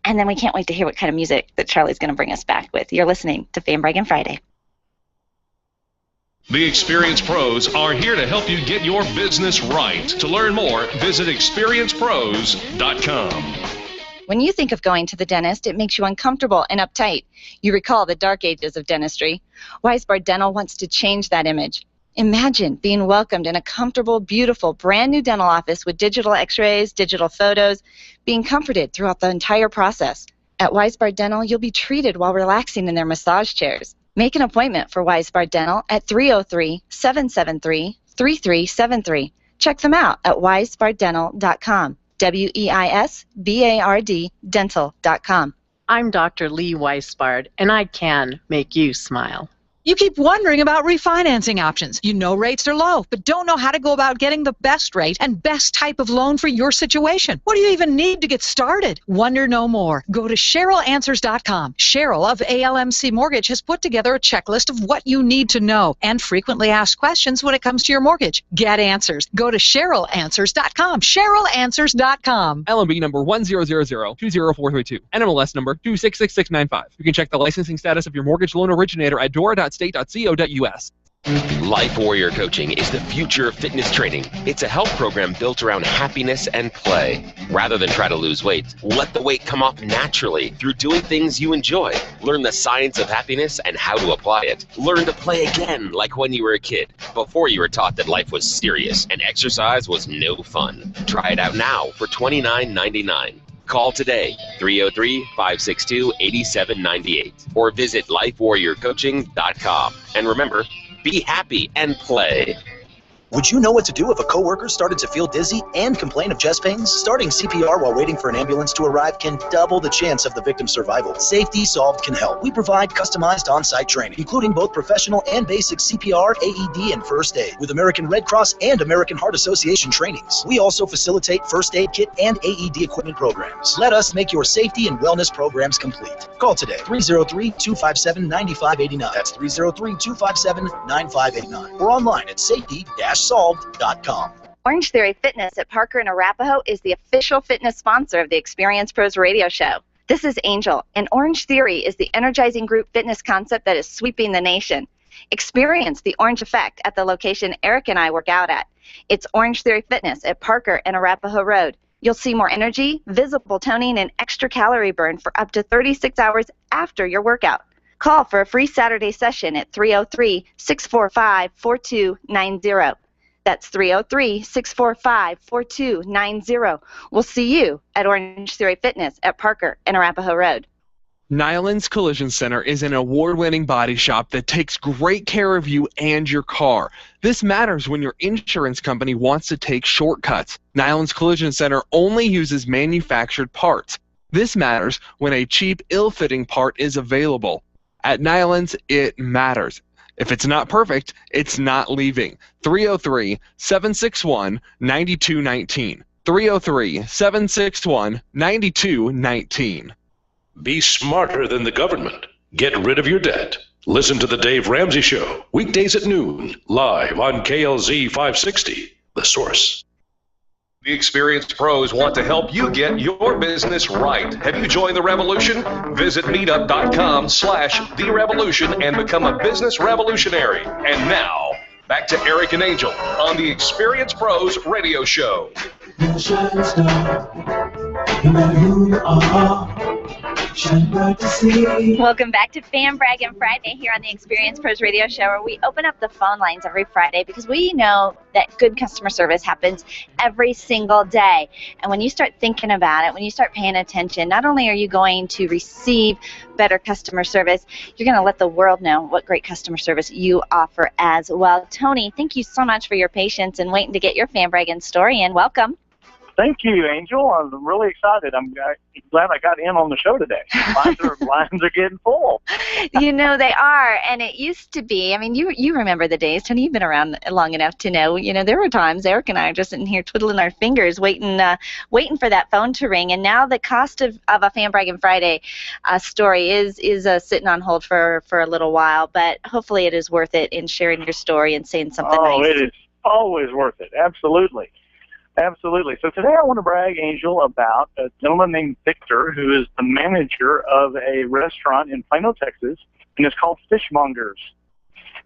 and then we can't wait to hear what kind of music that Charlie's going to bring us back with. You're listening to Braggin Friday. The Experience Pros are here to help you get your business right. To learn more, visit experiencepros.com. When you think of going to the dentist, it makes you uncomfortable and uptight. You recall the dark ages of dentistry. Weisbard Dental wants to change that image. Imagine being welcomed in a comfortable, beautiful, brand new dental office with digital x-rays, digital photos, being comforted throughout the entire process. At Weisbard Dental, you'll be treated while relaxing in their massage chairs. Make an appointment for Weisbard Dental at 303-773-3373. Check them out at weisbarddental.com. WEISBARD dental.com. I'm Dr. Lee Weisbard, and I can make you smile. You keep wondering about refinancing options. You know rates are low, but don't know how to go about getting the best rate and best type of loan for your situation. What do you even need to get started? Wonder no more. Go to CherylAnswers.com. Cheryl of ALMC Mortgage has put together a checklist of what you need to know and frequently asked questions when it comes to your mortgage. Get answers. Go to CherylAnswers.com. CherylAnswers.com. LMB number 100020432. NMLS number 266695. You can check the licensing status of your mortgage loan originator at dora.state.co.us. Life Warrior Coaching is the future of fitness training. It's a health program built around happiness and play. Rather than try to lose weight, let the weight come off naturally through doing things you enjoy. Learn the science of happiness and how to apply it. Learn to play again like when you were a kid, before you were taught that life was serious and exercise was no fun. Try it out now for $29.99. Call today, 303-562-8798, or visit lifewarriorcoaching.com. And remember, be happy and play. Would you know what to do if a coworker started to feel dizzy and complain of chest pains? Starting CPR while waiting for an ambulance to arrive can double the chance of the victim's survival. Safety Solved can help. We provide customized on-site training, including both professional and basic CPR, AED, and first aid, with American Red Cross and American Heart Association trainings. We also facilitate first aid kit and AED equipment programs. Let us make your safety and wellness programs complete. Call today, 303-257-9589. That's 303-257-9589. Or online at safety-solved.com. Orange Theory Fitness at Parker and Arapahoe is the official fitness sponsor of the Experience Pros radio show. This is Angel, and Orange Theory is the energizing group fitness concept that is sweeping the nation. Experience the orange effect at the location Eric and I work out at. It's Orange Theory Fitness at Parker and Arapahoe Road. You'll see more energy, visible toning, and extra calorie burn for up to 36 hours after your workout. Call for a free Saturday session at 303-645-4290. That's 303-645-4290. We'll see you at Orange Theory Fitness at Parker and Arapahoe Road. Nyland's Collision Center is an award-winning body shop that takes great care of you and your car. This matters when your insurance company wants to take shortcuts. Nyland's Collision Center only uses manufactured parts. This matters when a cheap, ill-fitting part is available. At Nyland's, it matters. If it's not perfect, it's not leaving. 303-761-9219. 303-761-9219. Be smarter than the government. Get rid of your debt. Listen to The Dave Ramsey Show, weekdays at noon, live on KLZ 560, The Source. The experienced pros want to help you get your business right. Have you joined the revolution? Visit meetup.com/therevolution and become a business revolutionary. And now, back to Eric and Angel on the Experienced Pros Radio Show. You're a shining star, no matter who you are, shine bright to see. Welcome back to Braggin Friday here on the Experience Pros Radio Show, where we open up the phone lines every Friday because we know that good customer service happens every single day. And when you start thinking about it, when you start paying attention, not only are you going to receive better customer service, you're going to let the world know what great customer service you offer as well. Tony, thank you so much for your patience and waiting to get your Braggin story in. Welcome. Thank you, Angel. I'm really excited. I'm glad I got in on the show today. Lines are getting full. You know, they are, and it used to be, I mean, you remember the days, Tony, you've been around long enough to know, there were times Eric and I are just sitting here twiddling our fingers waiting for that phone to ring, and now the cost of a Braggin Friday story is sitting on hold for a little while, but hopefully it is worth it in sharing your story and saying something nice. Oh, it is always worth it. Absolutely. Absolutely. So today I want to brag, Angel, about a gentleman named Victor, who is the manager of a restaurant in Plano, Texas, and it's called Fishmongers.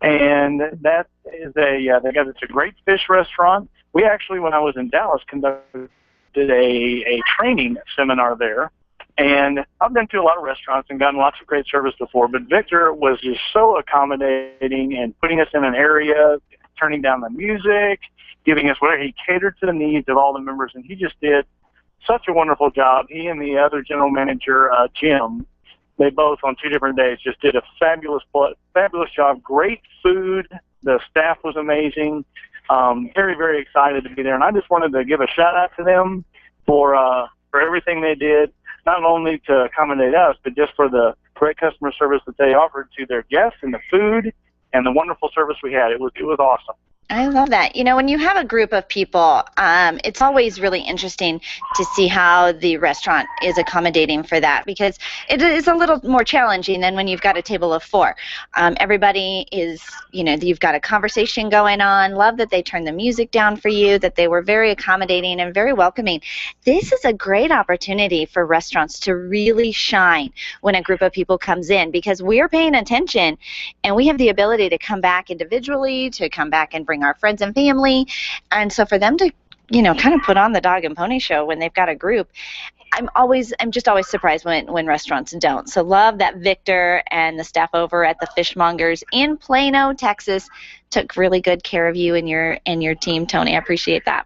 And that is it's a great fish restaurant. We actually, when I was in Dallas, conducted a training seminar there. And I've been to a lot of restaurants and gotten lots of great service before, but Victor was just so accommodating and putting us in an area, turning down the music, giving us whatever. He catered to the needs of all the members, and he just did such a wonderful job. He and the other general manager, Jim, they both on 2 different days just did a fabulous job. Great food. The staff was amazing. Very, very excited to be there. And I just wanted to give a shout out to them for everything they did, not only to accommodate us, but just for the great customer service that they offered to their guests and the food and the wonderful service we had. It was awesome. I love that. When you have a group of people, it's always really interesting to see how the restaurant is accommodating for that, because it is a little more challenging than when you've got a table of 4. Everybody is, you've got a conversation going on. Love that they turned the music down for you, that they were very accommodating and very welcoming. This is a great opportunity for restaurants to really shine when a group of people comes in, because we're paying attention and we have the ability to come back individually, to come back and bring our friends and family, and so for them to kind of put on the dog and pony show when they've got a group, I'm just always surprised when restaurants don't. So love that Victor and the staff over at the Fishmongers in Plano, Texas, took really good care of you and your team, Tony. I appreciate that.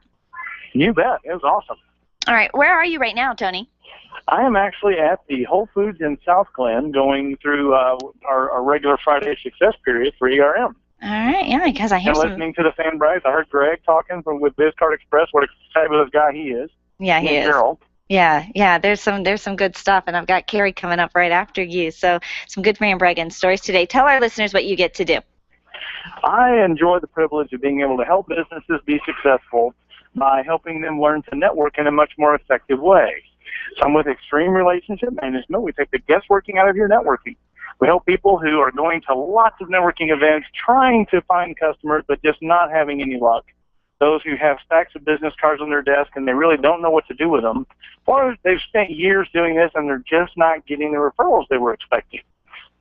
You bet. It was awesome. All right, where are you right now, Tony? I am actually at the Whole Foods in South Glen, going through our regular Friday success period for ERM. All right, yeah, because I hear listening to the fan brags. I heard Greg talking with BizCard Express. What a fabulous guy he is. Yeah, he is. Gerald. Yeah. There's some good stuff, and I've got Carrie coming up right after you. So some good Braggin stories today. Tell our listeners what you get to do. I enjoy the privilege of being able to help businesses be successful by helping them learn to network in a much more effective way. So I'm with Extreme Relationship Management. We take the guessworking out of your networking. We help people who are going to lots of networking events, trying to find customers, but just not having any luck. Those who have stacks of business cards on their desk and they really don't know what to do with them, or they've spent years doing this and they're just not getting the referrals they were expecting.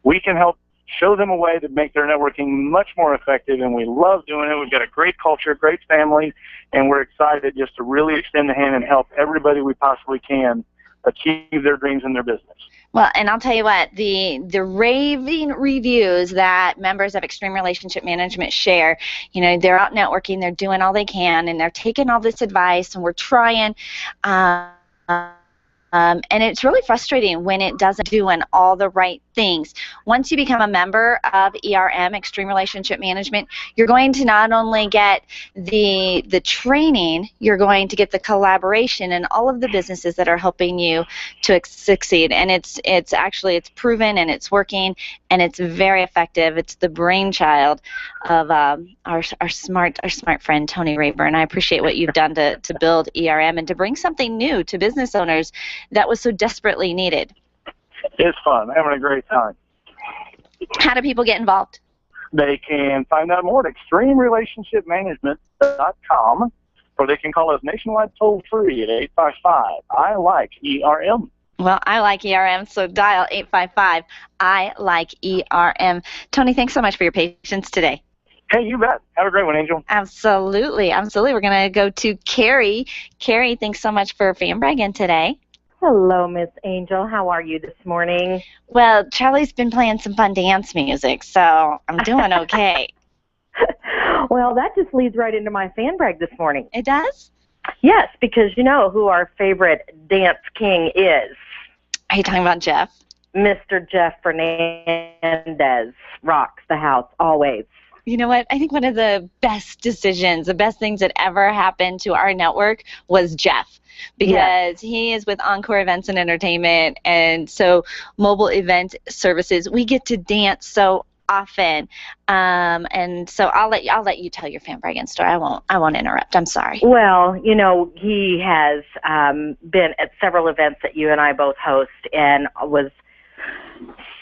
We can help show them a way to make their networking much more effective, and we love doing it. We've got a great culture, great family, and we're excited just to really extend the hand and help everybody we possibly can achieve their dreams in their business. Well, and I'll tell you what, the raving reviews that members of Extreme Relationship Management share, you know, they're out networking, they're doing all they can, and they're taking all this advice, and we're trying. And it's really frustrating when it doesn't doing all the right things. Once you become a member of ERM, Extreme Relationship Management, you're going to not only get the training, you're going to get the collaboration and all of the businesses that are helping you to succeed. And it's proven, and it's working, and it's very effective. It's the brainchild of our smart friend Tony Rayburn. I appreciate what you've done to build ERM and to bring something new to business owners that was so desperately needed. It's fun. Having a great time. How do people get involved? They can find out more at extremerelationshipmanagement.com, or they can call us nationwide toll-free at 855. I like ERM. Well, I like ERM, so dial 855. I like ERM. Tony, thanks so much for your patience today. Hey, you bet. Have a great one, Angel. Absolutely. We're going to go to Carrie. Carrie, thanks so much for fan bragging today. Hello, Miss Angel. How are you this morning? Well, Charlie's been playing some fun dance music, so I'm doing okay. Well, that just leads right into my fan brag this morning. It does? Yes, because you know who our favorite dance king is. Are you talking about Jeff? Mr. Jeff Fernandez rocks the house always. You know what? I think one of the best decisions, the best things that ever happened to our network was Jeff. Because he is with Encore Events and Entertainment, and so mobile event services. We get to dance so often, and so I'll let you tell your fan bragging story. I won't interrupt. I'm sorry. Well, you know, he has been at several events that you and I both host, and was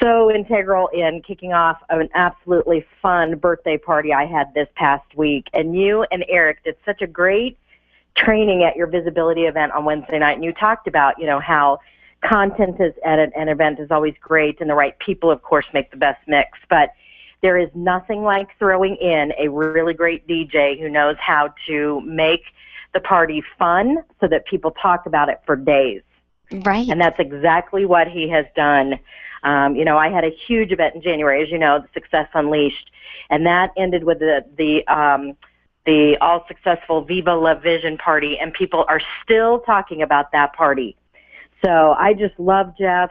so integral in kicking off an absolutely fun birthday party I had this past week. And you and Eric did such a great training at your visibility event on Wednesday night, and you talked about, you know, how content is at an event is always great, and the right people, of course, make the best mix. But there is nothing like throwing in a really great DJ who knows how to make the party fun so that people talk about it for days. Right. And that's exactly what he has done. You know, I had a huge event in January, as you know, the Success Unleashed, and that ended with the all-successful Viva La Vision party, and people are still talking about that party. So I just love Jeff.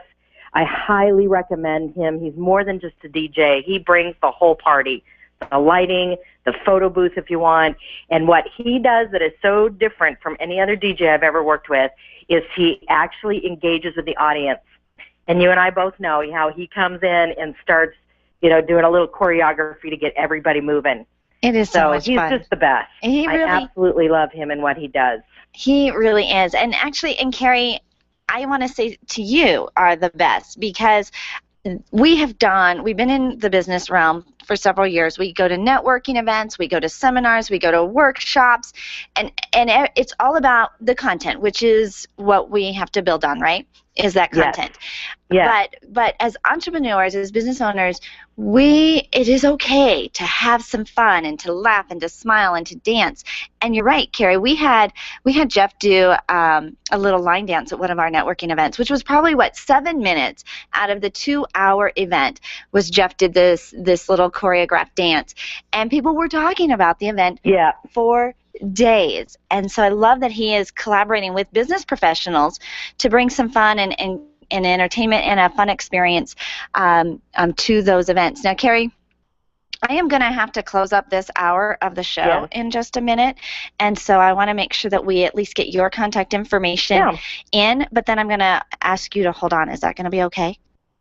I highly recommend him. He's more than just a DJ. He brings the whole party, the lighting, the photo booth if you want, and what he does that is so different from any other DJ I've ever worked with is he actually engages with the audience. And you and I both know how he comes in and starts, you know, doing a little choreography to get everybody moving. It is so much he's fun. just the best. He really, I absolutely love him and what he does. He really is. And actually, and Carrie, I want to say to you are the best, because we've been in the business realm for several years. We go to networking events, we go to seminars, we go to workshops, and it's all about the content, which is what we have to build on, right? Is that content. Yes. But as entrepreneurs, as business owners, it is okay to have some fun and to laugh and to smile and to dance. And you're right, Carrie. We had Jeff do a little line dance at one of our networking events, which was probably 7 minutes out of the 2-hour event. Was Jeff did this little choreographed dance, and people were talking about the event for days. And so I love that he is collaborating with business professionals to bring some fun and entertainment and a fun experience to those events. Now, Carrie, I am going to have to close up this hour of the show in just a minute, and so I want to make sure that we at least get your contact information in, but then I'm going to ask you to hold on. Is that going to be okay?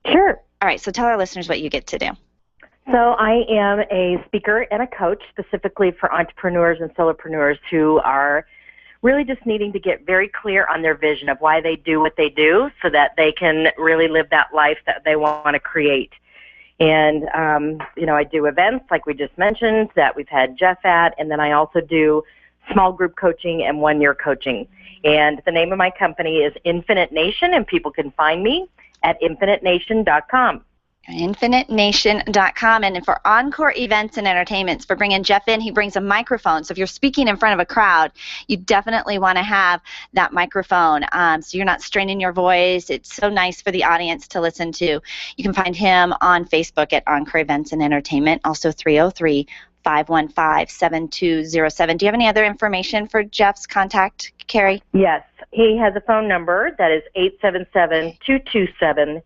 Sure. All right, so tell our listeners what you get to do. So I am a speaker and a coach specifically for entrepreneurs and solopreneurs who are really just needing to get very clear on their vision of why they do what they do so that they can really live that life that they want to create. And, you know, I do events like we just mentioned that we've had Jeff at, and then I also do small group coaching and one-year coaching. And the name of my company is Infinite Nation, and people can find me at infinitenation.com. InfiniteNation.com. And for encore events and entertainments, for bringing Jeff in, he brings a microphone. So if you're speaking in front of a crowd, you definitely want to have that microphone so you're not straining your voice. It's so nice for the audience to listen to. You can find him on Facebook at Encore Events and Entertainment, also 303-515-7207. Do you have any other information for Jeff's contact, Carrie? Yes. He has a phone number that is 877-227-6450.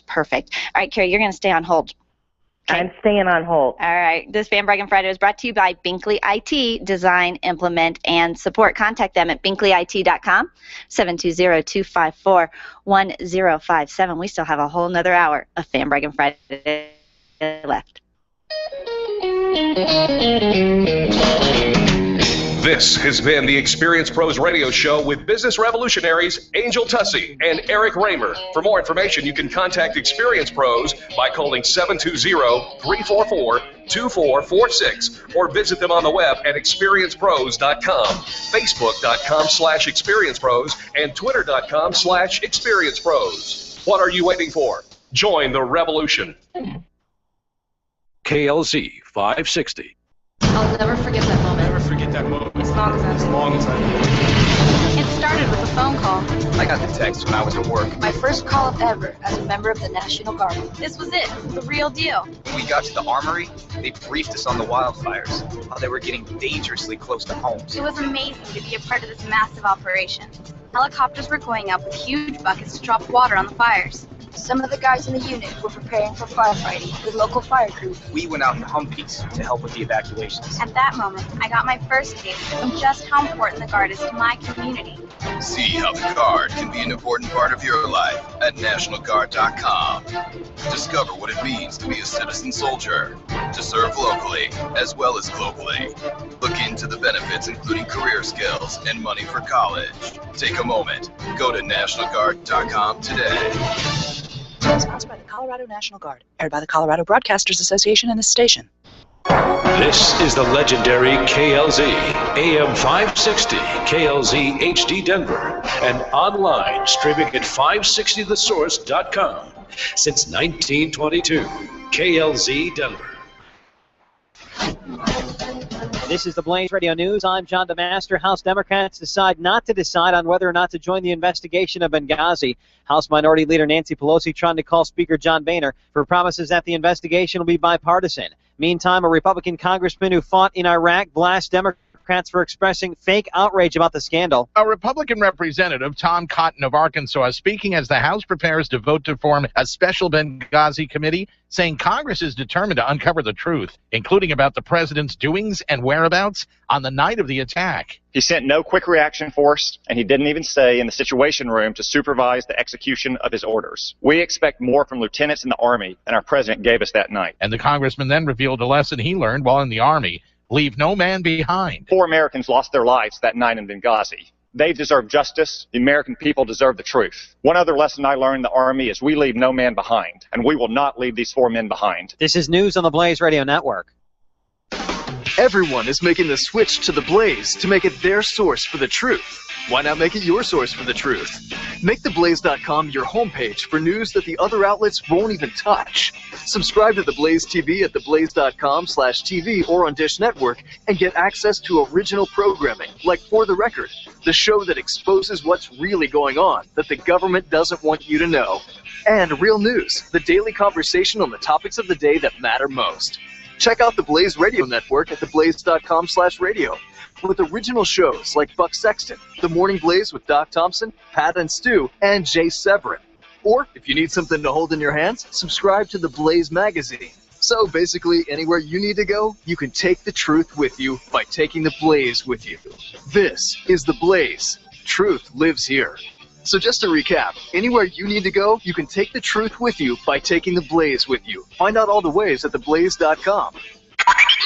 Perfect. All right, Carrie, you're going to stay on hold. Okay. I'm staying on hold. All right. This Fan Braggin Friday was brought to you by Binkley IT, Design, Implement, and Support. Contact them at binkleyit.com, 720-254-1057. We still have a whole nother hour of Fan Braggin Friday left. This has been the Experience Pros Radio Show with business revolutionaries Angel Tussey and Eric Raymer. For more information, you can contact Experience Pros by calling 720-344-2446 or visit them on the web at experiencepros.com, facebook.com/experiencepros, and twitter.com/experiencepros. What are you waiting for? Join the revolution. KLZ 560. I'll never forget that moment. Never forget that moment. As long as I live. It started with a phone call. I got the text when I was at work. My first call ever as a member of the National Guard. This was it, the real deal. When we got to the armory, they briefed us on the wildfires, how they were getting dangerously close to homes. It was amazing to be a part of this massive operation. Helicopters were going up with huge buckets to drop water on the fires. Some of the guys in the unit were preparing for firefighting with local fire crews. We went out in Humvees to help with the evacuations. At that moment, I got my first taste of just how important the Guard is to my community. See how the Guard can be an important part of your life at NationalGuard.com. Discover what it means to be a citizen soldier, to serve locally as well as globally. Look into the benefits, including career skills and money for college. Take a moment. Go to NationalGuard.com today. Sponsored by the Colorado National Guard, aired by the Colorado Broadcasters Association and this station. This is the legendary KLZ AM 560 KLZ HD Denver and online streaming at 560thesource.com since 1922. KLZ Denver. This is the Blaze Radio News. I'm John DeMaster. House Democrats decide not to decide on whether or not to join the investigation of Benghazi. House Minority Leader Nancy Pelosi trying to call Speaker John Boehner for promises that the investigation will be bipartisan. Meantime, a Republican congressman who fought in Iraq blasts Democrats for expressing fake outrage about the scandal. A Republican representative, Tom Cotton of Arkansas, speaking as the House prepares to vote to form a special Benghazi committee, saying Congress is determined to uncover the truth, including about the president's doings and whereabouts on the night of the attack. He sent no quick reaction force, and he didn't even stay in the Situation Room to supervise the execution of his orders. We expect more from lieutenants in the Army than our president gave us that night. And the congressman then revealed a lesson he learned while in the Army. Leave no man behind. 4 Americans lost their lives that night in Benghazi. They deserve justice. The American people deserve the truth. One other lesson I learned in the Army is we leave no man behind, and we will not leave these 4 men behind. This is news on the Blaze Radio Network. Everyone is making the switch to the Blaze to make it their source for the truth. Why not make it your source for the truth? Make theblaze.com your homepage for news that the other outlets won't even touch. Subscribe to The Blaze TV at theblaze.com/TV or on Dish Network and get access to original programming like For the Record, the show that exposes what's really going on that the government doesn't want you to know. And Real News, the daily conversation on the topics of the day that matter most. Check out the Blaze Radio Network at theblaze.com/radio with original shows like Buck Sexton, The Morning Blaze with Doc Thompson, Pat and Stu, and Jay Severin. Or, if you need something to hold in your hands, subscribe to the Blaze magazine. So basically, anywhere you need to go, you can take the truth with you by taking the Blaze with you. This is the Blaze. Truth lives here. So just to recap, anywhere you need to go, you can take the truth with you by taking the Blaze with you. Find out all the ways at theblaze.com.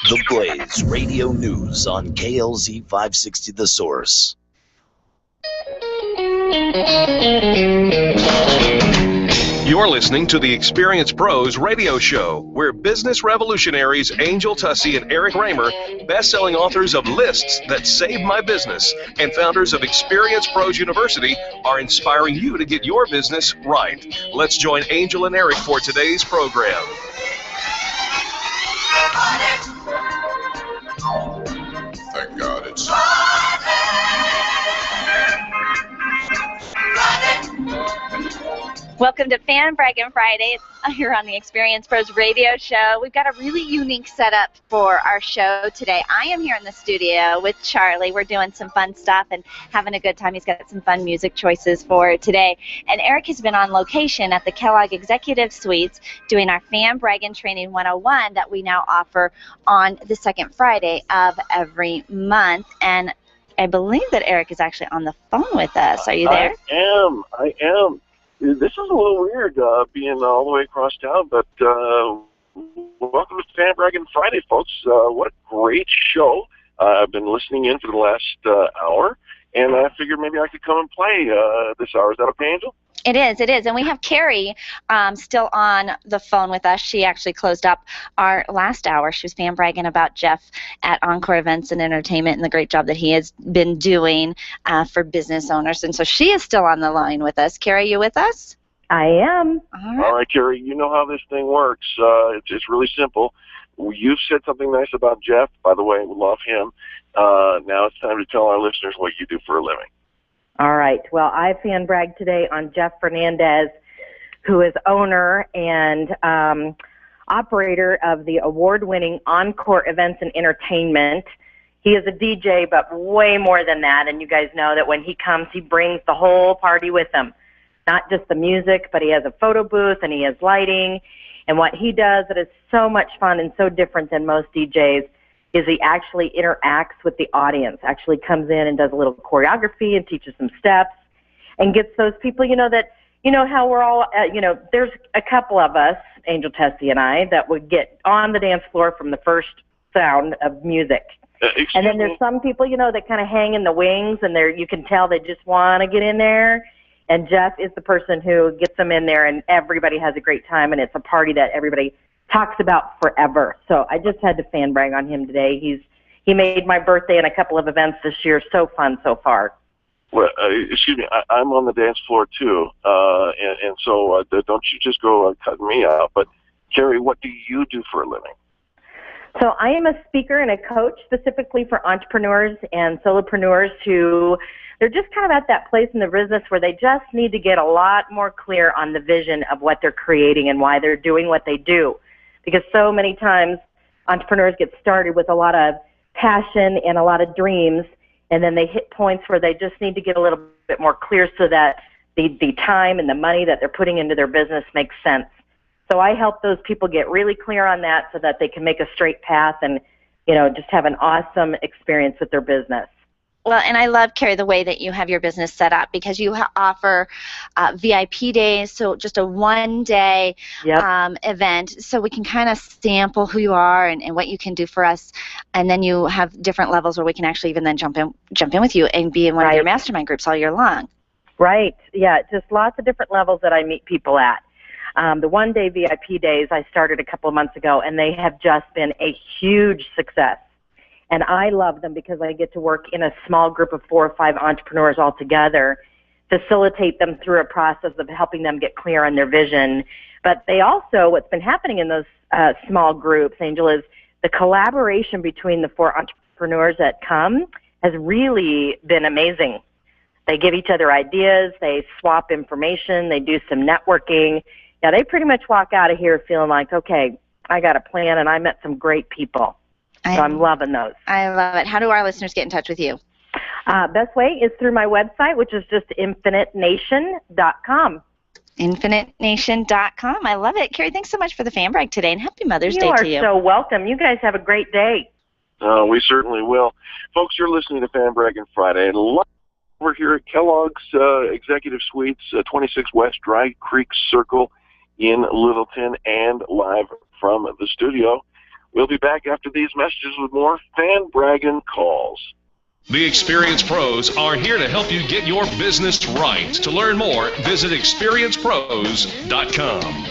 The Blaze Radio News on KLZ 560 The Source. You're listening to the Experience Pros radio show, where business revolutionaries Angel Tussey and Eric Raymer, best-selling authors of Lists That Saved My Business, and founders of Experience Pros University, are inspiring you to get your business right. Let's join Angel and Eric for today's program. Thank God it's Welcome to Braggin Friday. Here on the Experience Pros radio show. We've got a really unique setup for our show today. I am here in the studio with Charlie. We're doing some fun stuff and having a good time. He's got some fun music choices for today. And Eric has been on location at the Kellogg Executive Suites doing our Braggin Training 101 that we now offer on the second Friday of every month. And I believe that Eric is actually on the phone with us. Are you there? I am. This is a little weird, being all the way across town, but welcome to Braggin Friday, folks. What a great show. I've been listening in for the last hour, and I figured maybe I could come and play this hour. Is that okay, Angel? It is. And we have Carrie still on the phone with us. She actually closed up our last hour. She was bragging about Jeff at Encore Events and Entertainment and the great job that he has been doing for business owners. And so she is still on the line with us. Carrie, you with us? I am. All right, Carrie, you know how this thing works. It's really simple. You've said something nice about Jeff. By the way, we love him. Now it's time to tell our listeners what you do for a living. All right. Well, I brag today on Jeff Fernandez, who is owner and operator of the award-winning Encore Events and Entertainment. He is a DJ, but way more than that. And you guys know that when he comes, he brings the whole party with him. Not just the music, but he has a photo booth and he has lighting. And what he does that is so much fun and so different than most DJs is he actually interacts with the audience, actually comes in and does a little choreography and teaches some steps and gets those people, how we're all, there's a couple of us, Angel Tussey and I, that would get on the dance floor from the first sound of music. And then there's some people, that kind of hang in the wings and you can tell they just want to get in there. And Jeff is the person who gets them in there and everybody has a great time and it's a party that everybody talks about forever. So I just had to brag on him today. He made my birthday and a couple of events this year so fun so far. Well, excuse me, I'm on the dance floor too, and so don't you just go cutting me out. But Carrie, what do you do for a living? So I am a speaker and a coach specifically for entrepreneurs and solopreneurs who they're just kind of at that place in the business where they just need to get a lot more clear on the vision of what they're creating and why they're doing what they do. Because so many times entrepreneurs get started with a lot of passion and a lot of dreams, and then they hit points where they just need to get a little bit more clear so that the time and the money that they're putting into their business makes sense. So I help those people get really clear on that so that they can make a straight path and, just have an awesome experience with their business. Well, and I love, Carrie, the way that you have your business set up because you offer VIP days, so just a one-day event, so we can kind of sample who you are and what you can do for us, and then you have different levels where we can actually even then jump in with you and be in one of your mastermind groups all year long. Right. Yeah, just lots of different levels that I meet people at. The one-day VIP days I started a couple of months ago, and they have just been a huge success. And I love them because I get to work in a small group of 4 or 5 entrepreneurs all together, facilitate them through a process of helping them get clear on their vision. But they also, what's been happening in those small groups, Angel, is the collaboration between the 4 entrepreneurs that come has really been amazing. They give each other ideas, they swap information, they do some networking. Yeah, they pretty much walk out of here feeling like, okay, I got a plan and I met some great people. So I'm loving those. I love it. How do our listeners get in touch with you? Best way is through my website, which is just infinitenation.com. Infinitenation.com. I love it. Carrie, thanks so much for the brag today, and happy Mother's Day to you. You are so welcome. You guys have a great day. We certainly will. Folks, you're listening to Braggin Friday. And we're here at Kellogg's Executive Suites, 26 West Dry Creek Circle in Littleton, and live from the studio. We'll be back after these messages with more Braggin calls. The Experience Pros are here to help you get your business right. To learn more, visit experiencepros.com.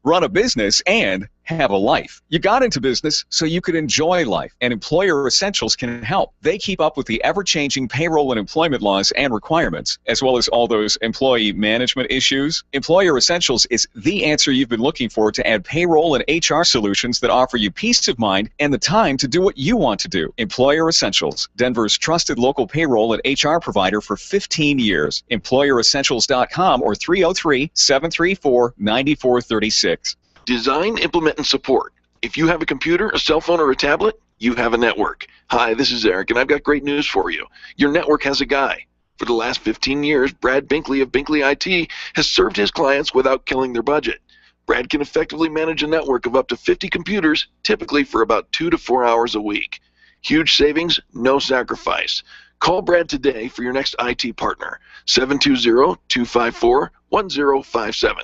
Run a business and have a life. You got into business so you could enjoy life, and Employer Essentials can help. They keep up with the ever-changing payroll and employment laws and requirements, as well as all those employee management issues. Employer Essentials is the answer you've been looking for to add payroll and HR solutions that offer you peace of mind and the time to do what you want to do. Employer Essentials, Denver's trusted local payroll and HR provider for 15 years. EmployerEssentials.com or 303-734-9436. Design, implement, and support. If you have a computer, a cell phone, or a tablet, you have a network. Hi, this is Eric, and I've got great news for you. Your network has a guy. For the last 15 years, Brad Binkley of Binkley IT has served his clients without killing their budget. Brad can effectively manage a network of up to 50 computers, typically for about 2 to 4 hours a week. Huge savings, no sacrifice. Call Brad today for your next IT partner, 720-254-1057.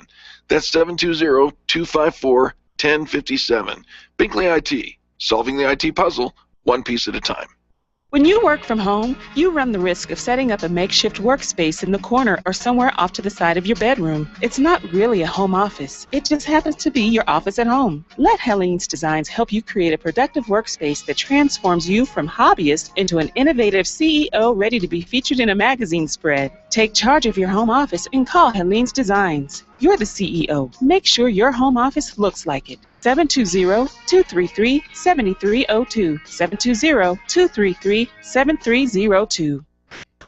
That's 720-254-1057. Binkley IT, solving the IT puzzle, one piece at a time. When you work from home, you run the risk of setting up a makeshift workspace in the corner or somewhere off to the side of your bedroom. It's not really a home office. It just happens to be your office at home. Let Helene's Designs help you create a productive workspace that transforms you from hobbyist into an innovative CEO ready to be featured in a magazine spread. Take charge of your home office and call Helene's Designs. You're the CEO. Make sure your home office looks like it. 720-233-7302. 720-233-7302.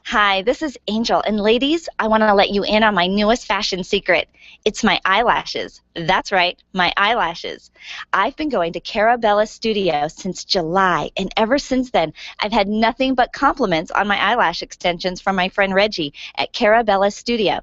Hi, this is Angel, and ladies, I want to let you in on my newest fashion secret. It's my eyelashes. That's right, my eyelashes. I've been going to Carabella Studio since July, and ever since then, I've had nothing but compliments on my eyelash extensions from my friend Reggie at Carabella Studio.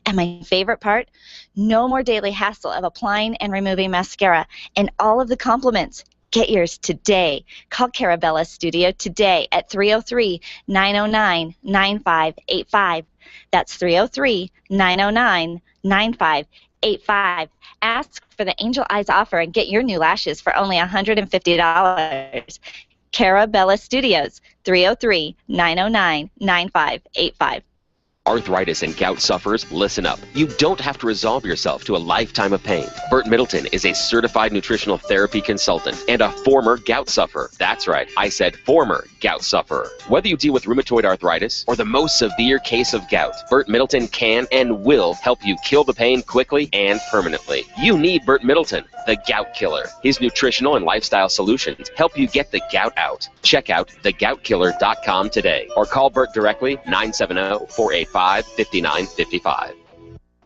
And my favorite part, no more daily hassle of applying and removing mascara, and all of the compliments. Get yours today. Call Carabella Studio today at 303-909-9585. That's 303-909-9585. Ask for the Angel Eyes offer and get your new lashes for only $150. Carabella Studios, 303-909-9585. Arthritis and gout sufferers, listen up. You don't have to resolve yourself to a lifetime of pain. Burt Middleton is a certified nutritional therapy consultant and a former gout sufferer. That's right, I said former gout sufferer. Whether you deal with rheumatoid arthritis or the most severe case of gout, Burt Middleton can and will help you kill the pain quickly and permanently. You need Burt Middleton, the gout killer. His nutritional and lifestyle solutions help you get the gout out. Check out thegoutkiller.com today or call Burt directly, 970-485-5955.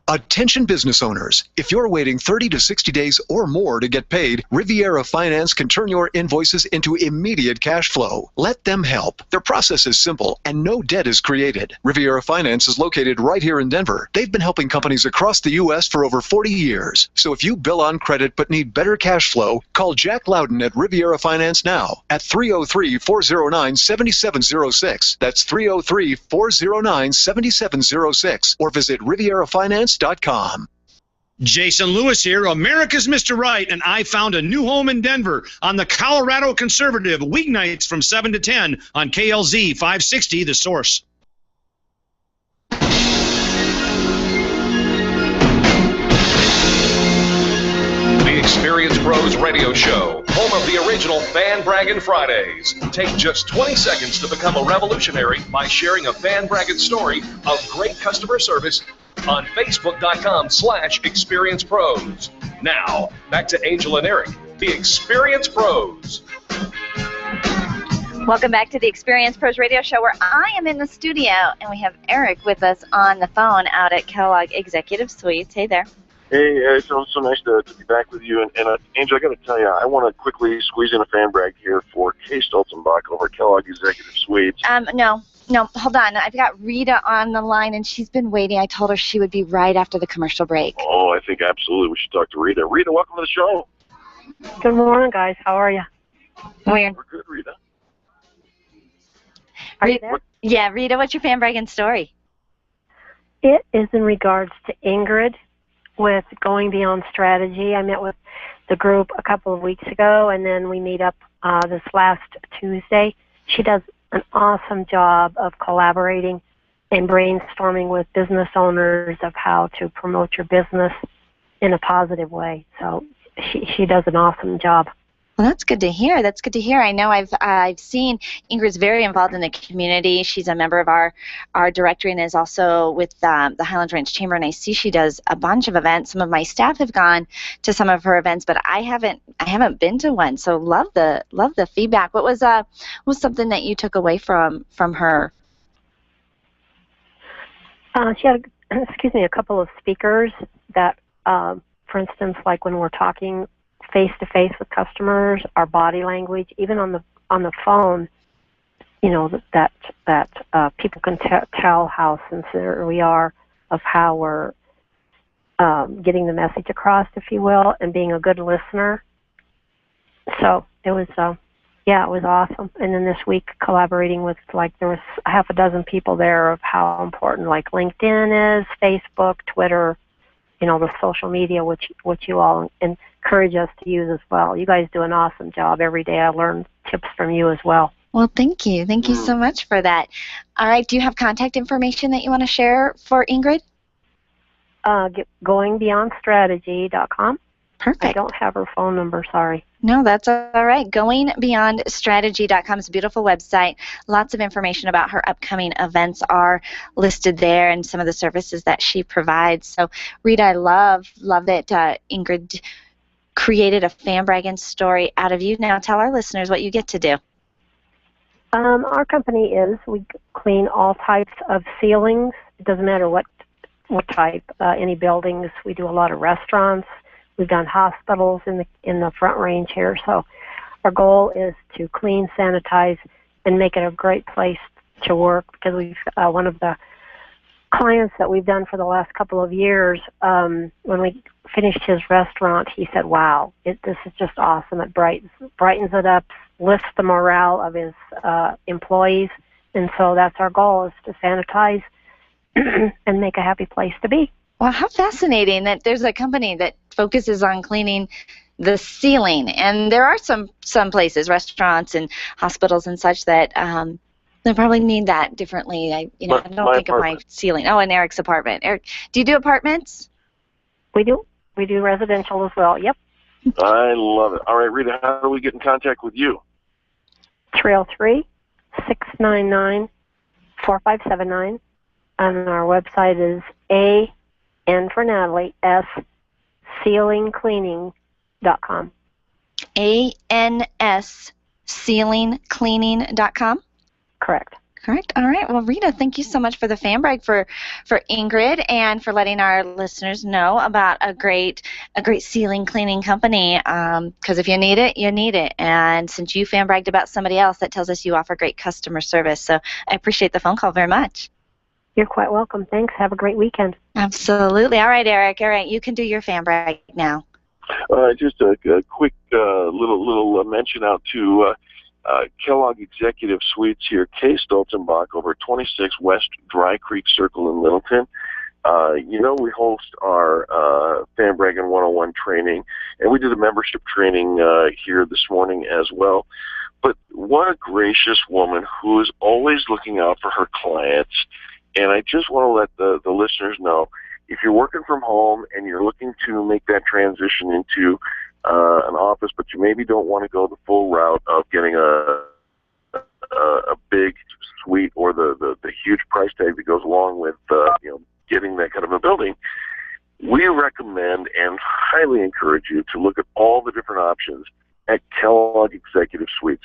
Attention business owners, if you're waiting 30 to 60 days or more to get paid, Riviera Finance can turn your invoices into immediate cash flow. Let them help. Their process is simple and no debt is created. Riviera Finance is located right here in Denver. They've been helping companies across the U.S. for over 40 years. So if you bill on credit but need better cash flow, call Jack Loudon at Riviera Finance now at 303-409-7706. That's 303-409-7706 or visit RivieraFinance.com. Jason Lewis here, America's Mr. Right, and I found a new home in Denver on the Colorado Conservative, weeknights from 7 to 10 on KLZ 560, The Source. The Experience Pros Radio Show, home of the original Fan Braggin Fridays. Take just 20 seconds to become a revolutionary by sharing a Fan Braggin story of great customer service on Facebook.com/ExperiencePros. Now, back to Angel and Eric, the Experience Pros. Welcome back to the Experience Pros Radio Show, where I am in the studio, and we have Eric with us on the phone out at Kellogg Executive Suites. Hey there. Hey, it's so nice to be back with you. And Angel, I got to tell you, I want to quickly squeeze in a fan brag here for Kay Stolzenbach over at Kellogg Executive Suites. No, hold on. I've got Rita on the line, and she's been waiting. I told her she would be right after the commercial break. Oh, I think absolutely we should talk to Rita. Rita, welcome to the show. Good morning, guys. How are you? We're good, Rita. Are you there? Yeah, Rita, what's your fan bragging story? It is in regards to Ingrid with Going Beyond Strategy. I met with the group a couple of weeks ago, and then we meet up this last Tuesday. She does an awesome job of collaborating and brainstorming with business owners of how to promote your business in a positive way. So she does an awesome job. Well, that's good to hear. That's good to hear. I know I've seen Ingrid's very involved in the community. She's a member of our directory and is also with the Highlands Ranch Chamber, and I see she does a bunch of events. Some of my staff have gone to some of her events, but I haven't been to one. So love the feedback. What was something that you took away from her? She had a couple of speakers that, for instance, like when we're talking face-to-face with customers, our body language, even on the phone, you know, that people can tell how sincere we are of how we're getting the message across, if you will, and being a good listener. So it was, it was awesome. And then this week, collaborating with, there was half a dozen people there of how important, LinkedIn is, Facebook, Twitter, the social media, which you all encourage us to use as well. You guys do an awesome job every day. I learn tips from you as well. Well, thank you. Thank you so much for that. All right, do you have contact information that you want to share for Ingrid? GoingBeyondStrategy.com. Perfect. I don't have her phone number, sorry. No, that's all right. GoingBeyondStrategy.com is a beautiful website. Lots of information about her upcoming events are listed there and some of the services that she provides. So, Rita, I love that Ingrid created a fan bragging story out of you. Now tell our listeners what you get to do. Our company we clean all types of ceilings. It doesn't matter what type, any buildings. We do a lot of restaurants. We've done hospitals in the Front Range here. So our goal is to clean, sanitize, and make it a great place to work, because we've one of the clients that we've done for the last couple of years, when we finished his restaurant, he said, wow, this is just awesome. It brightens it up, lifts the morale of his employees. And so that's our goal, is to sanitize and make a happy place to be. Well, how fascinating that there's a company that focuses on cleaning the ceiling. And there are some places, restaurants and hospitals and such, that they probably need that differently. I don't think of my ceiling. Oh, and Eric's apartment. Eric, do you do apartments? We do. We do residential as well. Yep. I love it. All right, Rita, how do we get in contact with you? 303-699-4579. And our website is N for Natalie, S, ceilingcleaning.com. ANS, ceilingcleaning.com? Correct. Correct. All right. Well, Rita, thank you so much for the fan brag for Ingrid, and for letting our listeners know about a great ceiling cleaning company. Because if you need it, you need it. And since you fan bragged about somebody else, that tells us you offer great customer service. So I appreciate the phone call very much. You're quite welcome. Thanks. Have a great weekend. Absolutely. All right, Eric. All right, you can do your fan brag now. Just a quick little mention out to Kellogg Executive Suites here, Kay Stolzenbach, over 26 West Dry Creek Circle in Littleton. We host our Fan Bragging 101 training, and we did a membership training here this morning as well. But what a gracious woman who is always looking out for her clients. And I just want to let the listeners know, if you're working from home and you're looking to make that transition into an office, but you maybe don't want to go the full route of getting a big suite or the huge price tag that goes along with getting that kind of a building, we recommend and highly encourage you to look at all the different options at Kellogg Executive Suites.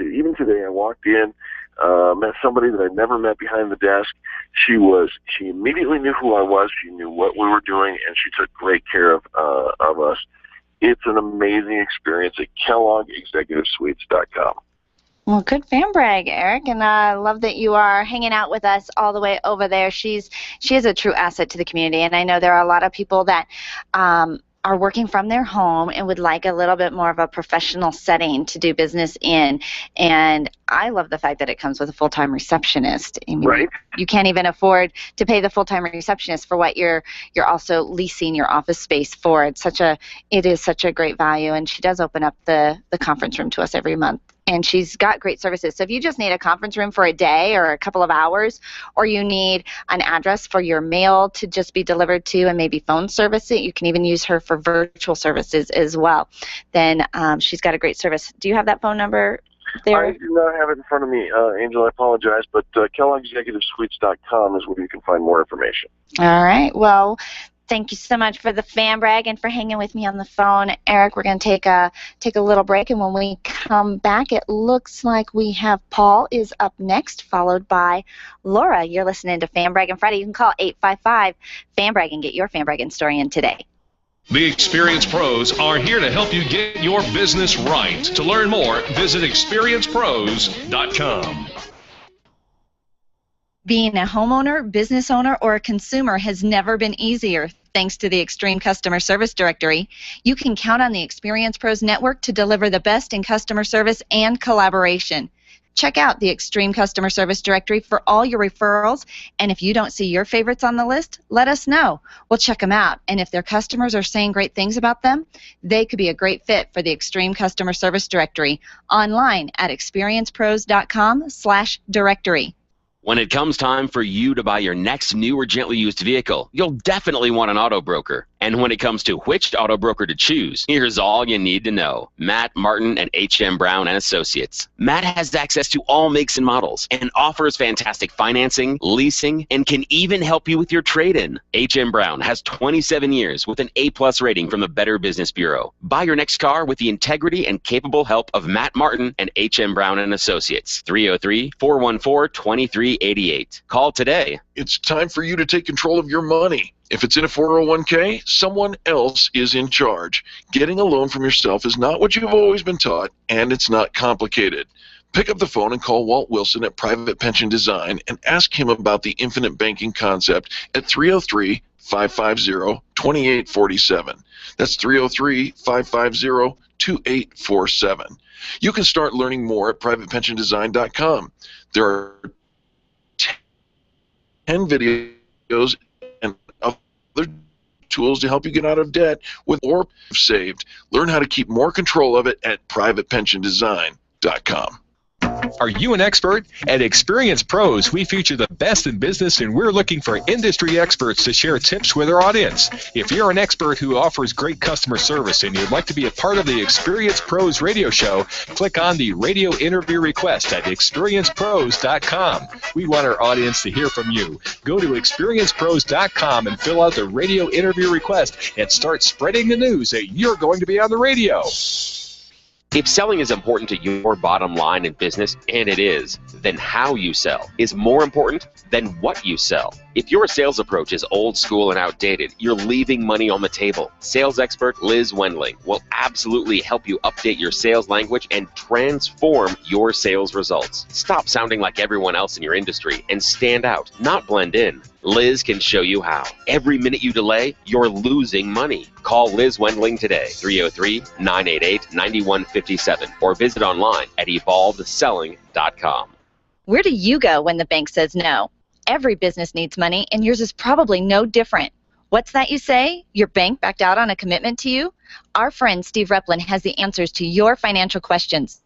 Even today, I walked in, met somebody that I'd never met behind the desk. She immediately knew who I was. She knew what we were doing, and she took great care of us. It's an amazing experience at KelloggExecutiveSuites.com. Well, good fan brag, Eric, and I love that you are hanging out with us all the way over there. She is a true asset to the community, and I know there are a lot of people that are working from their home and would like a little bit more of a professional setting to do business in. And I love the fact that it comes with a full-time receptionist. I mean, Right. You can't even afford to pay the full-time receptionist for what you're also leasing your office space for. It is such a great value, and she does open up the conference room to us every month. And she's got great services. So if you just need a conference room for a day or a couple of hours, or you need an address for your mail to just be delivered to and maybe phone service it, you can even use her for virtual services as well. Then she's got a great service. Do you have that phone number there? I do not have it in front of me, Angel. I apologize, but Kellogg'sExecutiveSuites.com is where you can find more information. All right. Well, thank you so much for the fan brag and for hanging with me on the phone. Eric, we're going to take a little break, and when we come back, it looks like we have Paul is up next, followed by Laura. You're listening to Fan Braggin Friday. You can call 855-FAN-BRAG and get your fan bragging story in today. The experienced pros are here to help you get your business right. To learn more, visit experiencepros.com. Being a homeowner, business owner, or a consumer has never been easier. Thanks to the Extreme Customer Service Directory, you can count on the Experience Pros Network to deliver the best in customer service and collaboration. Check out the Extreme Customer Service Directory for all your referrals, and if you don't see your favorites on the list, let us know. We'll check them out, and if their customers are saying great things about them, they could be a great fit for the Extreme Customer Service Directory online at experiencepros.com/directory. When it comes time for you to buy your next new or gently used vehicle, you'll definitely want an auto broker. And when it comes to which auto broker to choose, here's all you need to know. Matt Martin and H.M. Brown & Associates. Matt has access to all makes and models and offers fantastic financing, leasing, and can even help you with your trade-in. H.M. Brown has 27 years with an A+ rating from the Better Business Bureau. Buy your next car with the integrity and capable help of Matt Martin and H.M. Brown & Associates. 303-414-2388. Call today. It's time for you to take control of your money. If it's in a 401k, someone else is in charge. Getting a loan from yourself is not what you've always been taught, and it's not complicated. Pick up the phone and call Walt Wilson at Private Pension Design and ask him about the infinite banking concept at 303-550-2847. That's 303-550-2847. You can start learning more at privatepensiondesign.com. There are 10 videos and other tools to help you get out of debt with or saved. Learn how to keep more control of it at privatepensiondesign.com. Are you an expert? At Experience Pros, we feature the best in business, and we're looking for industry experts to share tips with our audience. If you're an expert who offers great customer service and you'd like to be a part of the Experience Pros radio show, click on the radio interview request at experiencepros.com. We want our audience to hear from you. Go to experiencepros.com and fill out the radio interview request and start spreading the news that you're going to be on the radio. If selling is important to your bottom line in business, and it is, then how you sell is more important than what you sell. If your sales approach is old school and outdated, you're leaving money on the table. Sales expert Liz Wendling will absolutely help you update your sales language and transform your sales results. Stop sounding like everyone else in your industry and stand out, not blend in. Liz can show you how. Every minute you delay, you're losing money. Call Liz Wendling today, 303-988-9157, or visit online at evolvedselling.com. Where do you go when the bank says no? Every business needs money, and yours is probably no different. What's that you say? Your bank backed out on a commitment to you? Our friend Steve Replin has the answers to your financial questions.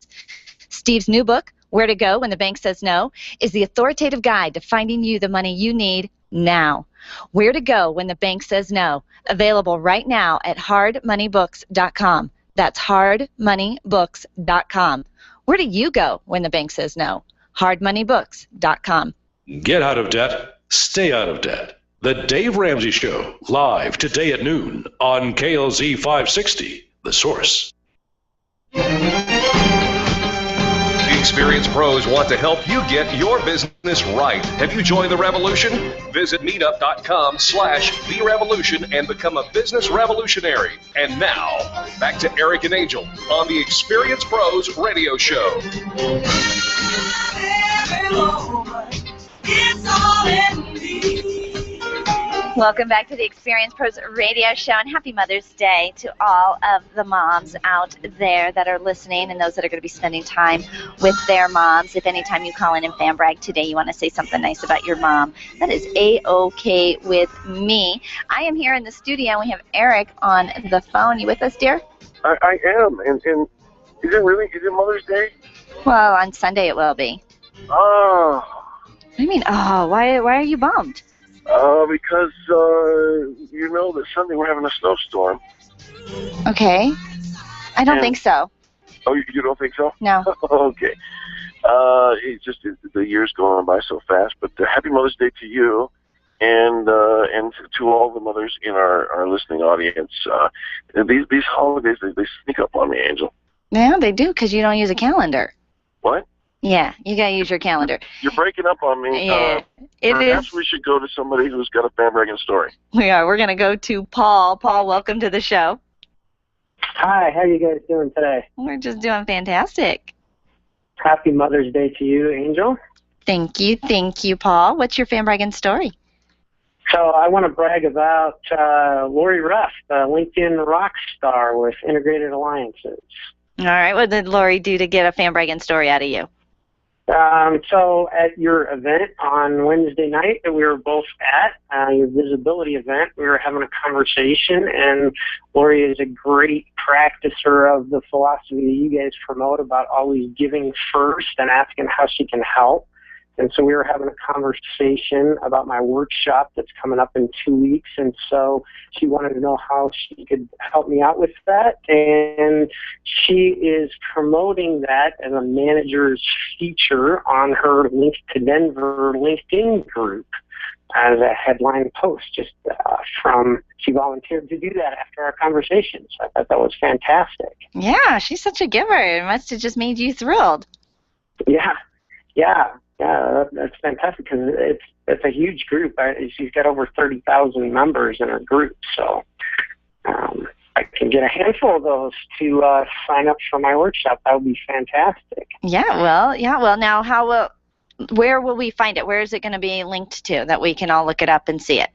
Steve's new book, Where to Go When the Bank Says No, is the authoritative guide to finding you the money you need now. Where to Go When the Bank Says No, available right now at hardmoneybooks.com. That's hardmoneybooks.com. Where do you go when the bank says no? hardmoneybooks.com. Get out of debt. Stay out of debt. The Dave Ramsey Show, live today at noon on KLZ 560, The Source. The experienced pros want to help you get your business right. Have you joined the revolution? Visit meetup.com/therevolution and become a business revolutionary. And now, back to Eric and Angel on the Experienced Pros Radio Show. Welcome back to the Experience Pros Radio Show, and happy Mother's Day to all of the moms out there that are listening and those that are going to be spending time with their moms. If anytime you call in and fan brag today, you want to say something nice about your mom, that is A-OK with me. I am here in the studio, and we have Eric on the phone. You with us, dear? I am, and is it Mother's Day? Well, on Sunday it will be. Oh. What do you mean, oh? Why are you bummed? Because, that Sunday we're having a snowstorm. Okay. I don't think so. Oh, you don't think so? No. Okay. It's just the year's going by so fast, but happy Mother's Day to you and to all the mothers in our listening audience. These holidays, they sneak up on me, Angel. Yeah, they do, because you don't use a calendar. What? Yeah, you got to use your calendar. You're breaking up on me. Yeah, perhaps we should go to somebody who's got a fan bragging story. We are. We're going to go to Paul. Paul, welcome to the show. Hi, how are you guys doing today? We're just doing fantastic. Happy Mother's Day to you, Angel. Thank you, Paul. What's your fan bragging story? So I want to brag about Lori Ruff, the LinkedIn rock star with Integrated Alliances. All right, what did Lori do to get a fan bragging story out of you? So at your event on Wednesday night that we were both at, your visibility event, we were having a conversation, and Lori is a great practicer of the philosophy that you guys promote about always giving first and asking how she can help. And so we were having a conversation about my workshop that's coming up in 2 weeks, and so she wanted to know how she could help me out with that. And she is promoting that as a manager's feature on her Link to Denver LinkedIn group as a headline post, just she volunteered to do that after our conversation. So I thought that was fantastic. Yeah, she's such a giver. It must have just made you thrilled. Yeah, that's fantastic because it's a huge group. She's got over 30,000 members in her group, so I can get a handful of those to sign up for my workshop. That would be fantastic. Yeah, well. Now, where will we find it? Where is it going to be linked to that we can all look it up and see it?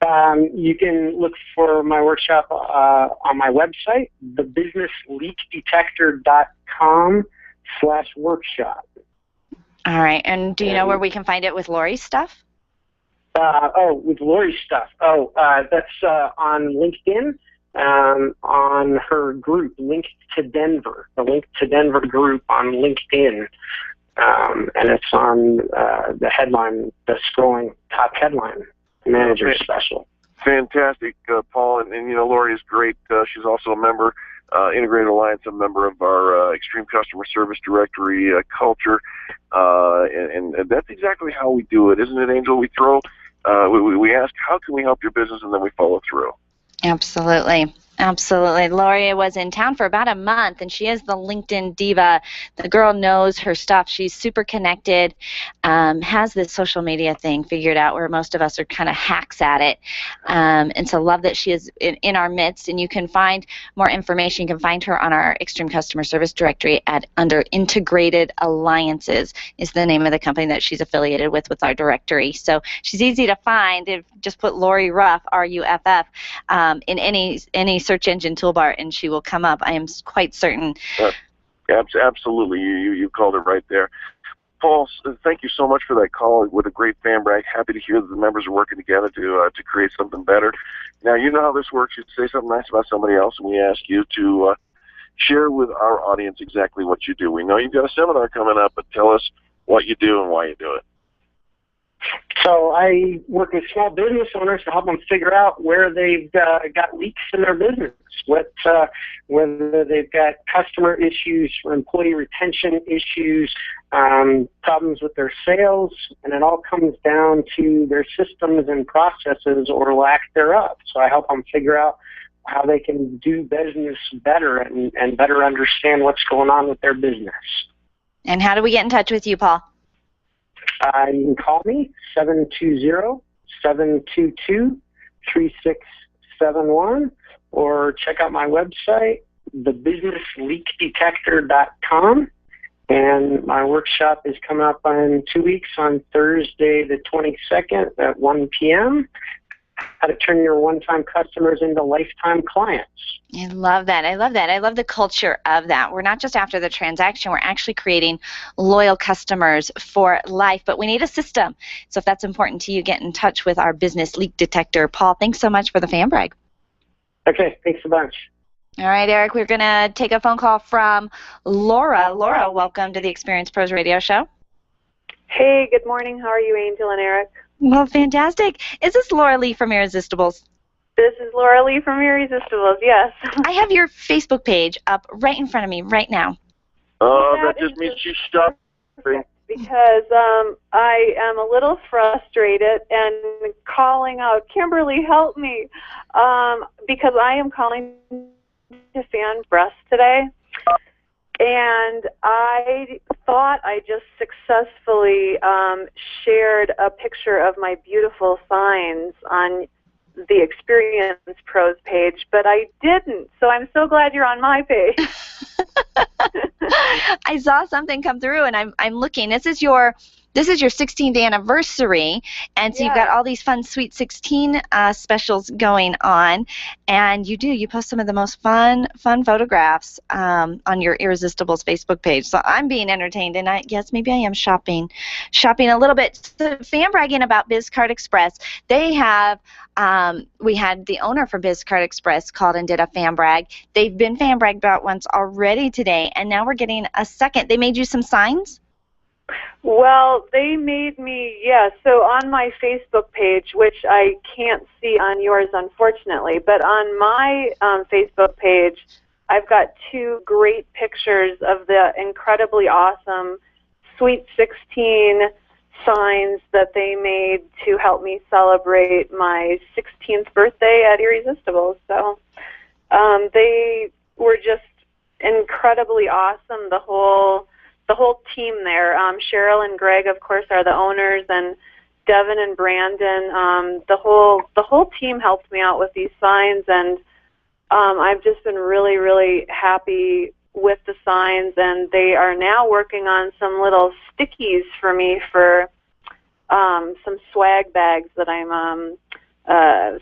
You can look for my workshop on my website, thebusinessleakdetector.com/workshop. All right, and do you know where we can find it with Lori's stuff? With Lori's stuff. That's on LinkedIn, on her group, Link to Denver, the Link to Denver group on LinkedIn. And it's on the headline, the scrolling top headline, Manager Special. Fantastic, Paul. And Lori is great. She's also a member, Integrated Alliance, a member of our Extreme Customer Service Directory culture. And that's exactly how we do it, isn't it, Angel? We we ask, how can we help your business, and then we follow through. Absolutely. Lori was in town for about a month, and she is the LinkedIn diva. The girl knows her stuff. She's super connected, has this social media thing figured out where most of us are kind of hacks at it. And so love that she is in our midst, and you can find more information. You can find her on our Extreme Customer Service Directory under Integrated Alliances is the name of the company that she's affiliated with our directory. So she's easy to find. Just put Lori Ruff, R-U-F-F, in any search engine toolbar, and she will come up. I am quite certain. Absolutely, you called it right there. Paul, thank you so much for that call. What a great fan brag. Happy to hear that the members are working together to create something better. Now, you know how this works. You say something nice about somebody else, and we ask you to share with our audience exactly what you do. We know you've got a seminar coming up, but tell us what you do and why you do it. So I work with small business owners to help them figure out where they've got leaks in their business, whether they've got customer issues or employee retention issues, problems with their sales, and it all comes down to their systems and processes or lack thereof. So I help them figure out how they can do business better and better understand what's going on with their business. And how do we get in touch with you, Paul? You can call me, 720-722-3671, or check out my website, thebusinessleakdetector.com. And my workshop is coming up in 2 weeks on Thursday the 22nd at 1 p.m. how to turn your one-time customers into lifetime clients. I love that. I love that. I love the culture of that. We're not just after the transaction. We're actually creating loyal customers for life, but we need a system. So if that's important to you, get in touch with our business leak detector. Paul, thanks so much for the fan brag. Okay, thanks a bunch. All right, Eric, we're going to take a phone call from Laura. Laura, welcome to the Experience Pros Radio Show. Hey, good morning. How are you, Angel and Eric? Well, fantastic. Is this Laura Lee from Irresistibles? This is Laura Lee from Irresistibles, yes. I have your Facebook page up right in front of me right now. That just means she's shopping. Because I am a little frustrated and calling out, Kimberly, help me, because I am calling to fan breast today. And I thought I just successfully shared a picture of my beautiful signs on the Experience Pros page, but I didn't. So I'm so glad you're on my page. I saw something come through, and I'm looking. This is your 16th anniversary, and so you've got all these fun Sweet 16 specials going on, and you post some of the most fun photographs on your Irresistibles Facebook page. So I'm being entertained, and maybe I am shopping a little bit. So fan bragging about BizCard Express. They have we had the owner for BizCard Express called and did a fan brag. They've been fan bragged about once already today, and now we're getting a second. They made you some signs? Well, they made me, so on my Facebook page, which I can't see on yours, unfortunately, but on my Facebook page, I've got 2 great pictures of the incredibly awesome Sweet 16 signs that they made to help me celebrate my 16th birthday at Irresistibles. So they were just incredibly awesome, the whole team there. Cheryl and Greg, of course, are the owners, and Devin and Brandon. The whole team helped me out with these signs, and I've just been really, really happy with the signs, and they are now working on some little stickies for me for some swag bags that I'm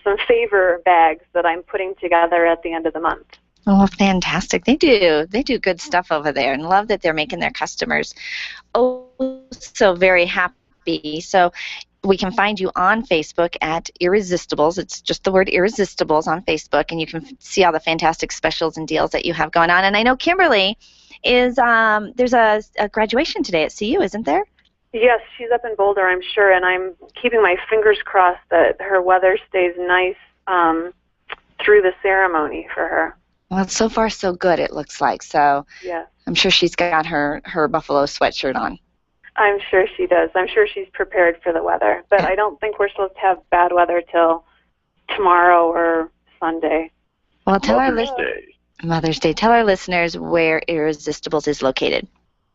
some favor bags that I'm putting together at the end of the month. Oh, fantastic. They do good stuff over there, and love that they're making their customers so very happy. So we can find you on Facebook at Irresistibles. It's just the word Irresistibles on Facebook, and you can see all the fantastic specials and deals that you have going on. And I know Kimberly is, there's a graduation today at CU, isn't there? Yes, she's up in Boulder, I'm sure, and I'm keeping my fingers crossed that her weather stays nice through the ceremony for her. Well, so far so good, it looks like. So yeah. I'm sure she's got her buffalo sweatshirt on. I'm sure she does. I'm sure she's prepared for the weather. But I don't think we're supposed to have bad weather till tomorrow or Sunday. Well, tell Mother's Day. Tell our listeners where Irresistibles is located.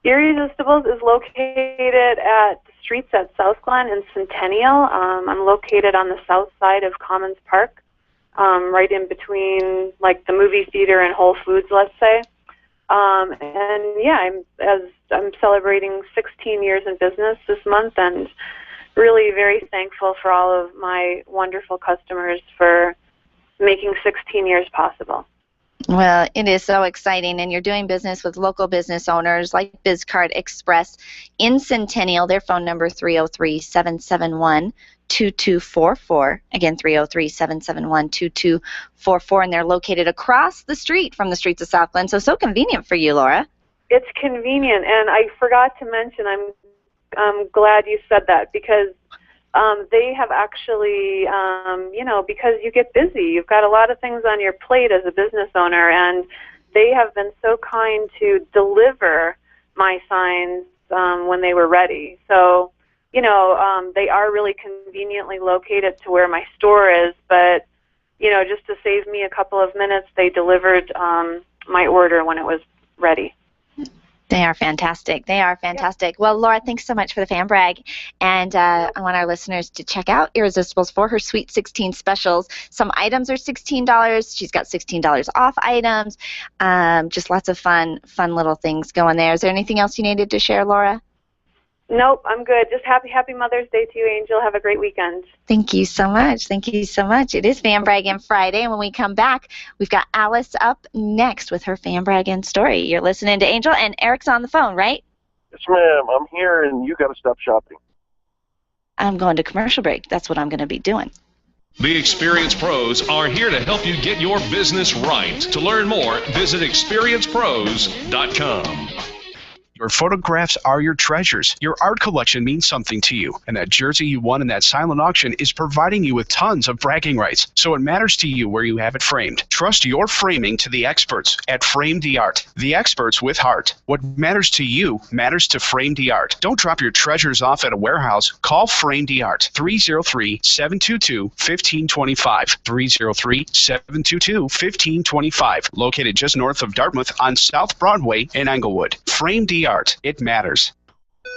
Irresistibles is located at the streets at South Glen and Centennial. I'm located on the south side of Commons Park. Right in between, like, the movie theater and Whole Foods, let's say. And yeah, I'm celebrating 16 years in business this month, and really very thankful for all of my wonderful customers for making 16 years possible. Well, it is so exciting, and you're doing business with local business owners like BizCard Express in Centennial. Their phone number 303-771-2244. Again, 303-771-2244, and they're located across the street from the streets of South Glen. So convenient for you, Laura. It's convenient, and I forgot to mention, I'm glad you said that, because they have actually, because you get busy, you've got a lot of things on your plate as a business owner, and they have been so kind to deliver my signs when they were ready. So, they are really conveniently located to where my store is, but, just to save me a couple of minutes, they delivered my order when it was ready. They are fantastic. They are fantastic. Well, Laura, thanks so much for the fan brag. And I want our listeners to check out Irresistibles for her Sweet 16 specials. Some items are $16. She's got $16 off items. Just lots of fun little things going there. Is there anything else you needed to share, Laura? Nope, I'm good. Just happy Mother's Day to you, Angel. Have a great weekend. Thank you so much. Thank you so much. It is Fan Braggin Friday, and when we come back, we've got Alice up next with her Fan Braggin story. You're listening to Angel, and Eric's on the phone, right? Yes, ma'am. I'm here, and you got to stop shopping. I'm going to commercial break. That's what I'm going to be doing. The Experience Pros are here to help you get your business right. To learn more, visit experiencepros.com. Your photographs are your treasures. Your art collection means something to you, and that jersey you won in that silent auction is providing you with tons of bragging rights, so it matters to you where you have it framed. Trust your framing to the experts at Frame the Art, the experts with heart. What matters to you matters to Frame the Art. Don't drop your treasures off at a warehouse. Call Frame the Art, 303-722-1525, 303-722-1525, located just north of Dartmouth on South Broadway in Englewood. Frame the Art. It matters.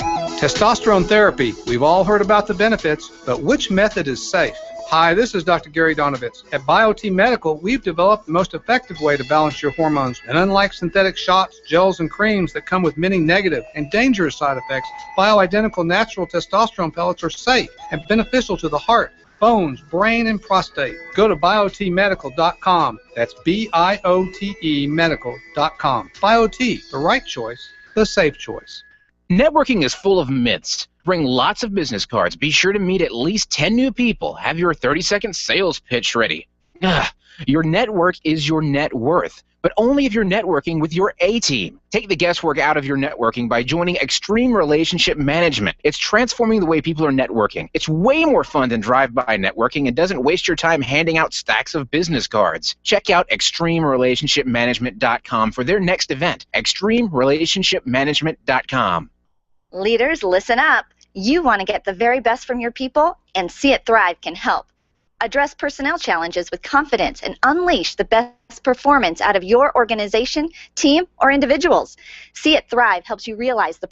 Testosterone therapy. We've all heard about the benefits, but which method is safe? Hi, this is Dr. Gary Donovitz. At BioT Medical, we've developed the most effective way to balance your hormones. And unlike synthetic shots, gels, and creams that come with many negative and dangerous side effects, bioidentical natural testosterone pellets are safe and beneficial to the heart, bones, brain, and prostate. Go to biotmedical.com. That's BIOTE medical.com. BioT, the right choice, the safe choice. Networking is full of myths. Bring lots of business cards. Be sure to meet at least 10 new people. Have your 30-second sales pitch ready. Your network is your net worth, but only if you're networking with your A-team. Take the guesswork out of your networking by joining Extreme Relationship Management. It's transforming the way people are networking. It's way more fun than drive-by networking and doesn't waste your time handing out stacks of business cards. Check out ExtremeRelationshipManagement.com for their next event. ExtremeRelationshipManagement.com. Leaders, listen up. You want to get the very best from your people, and See It Thrive can help. Address personnel challenges with confidence and unleash the best performance out of your organization, team, or individuals. See It Thrive helps you realize the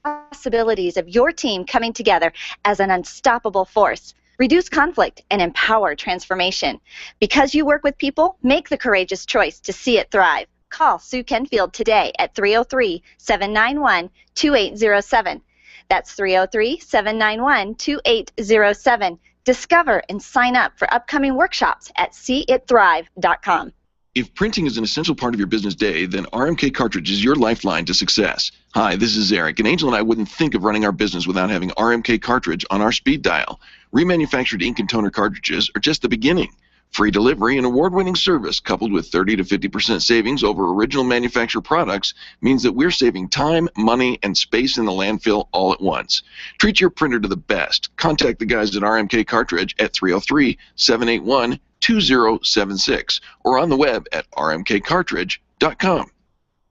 possibilities of your team coming together as an unstoppable force. Reduce conflict and empower transformation. Because you work with people, make the courageous choice to See It Thrive. Call Sue Kenfield today at 303-791-2807. That's 303-791-2807. Discover and sign up for upcoming workshops at seeitthrive.com. If printing is an essential part of your business day, then RMK Cartridge is your lifeline to success. Hi, this is Eric, and Angel and I wouldn't think of running our business without having RMK Cartridge on our speed dial. Remanufactured ink and toner cartridges are just the beginning. Free delivery and award-winning service coupled with 30 to 50% savings over original manufacturer products means that we're saving time, money, and space in the landfill all at once. Treat your printer to the best. Contact the guys at RMK Cartridge at 303-781-2076 or on the web at rmkcartridge.com.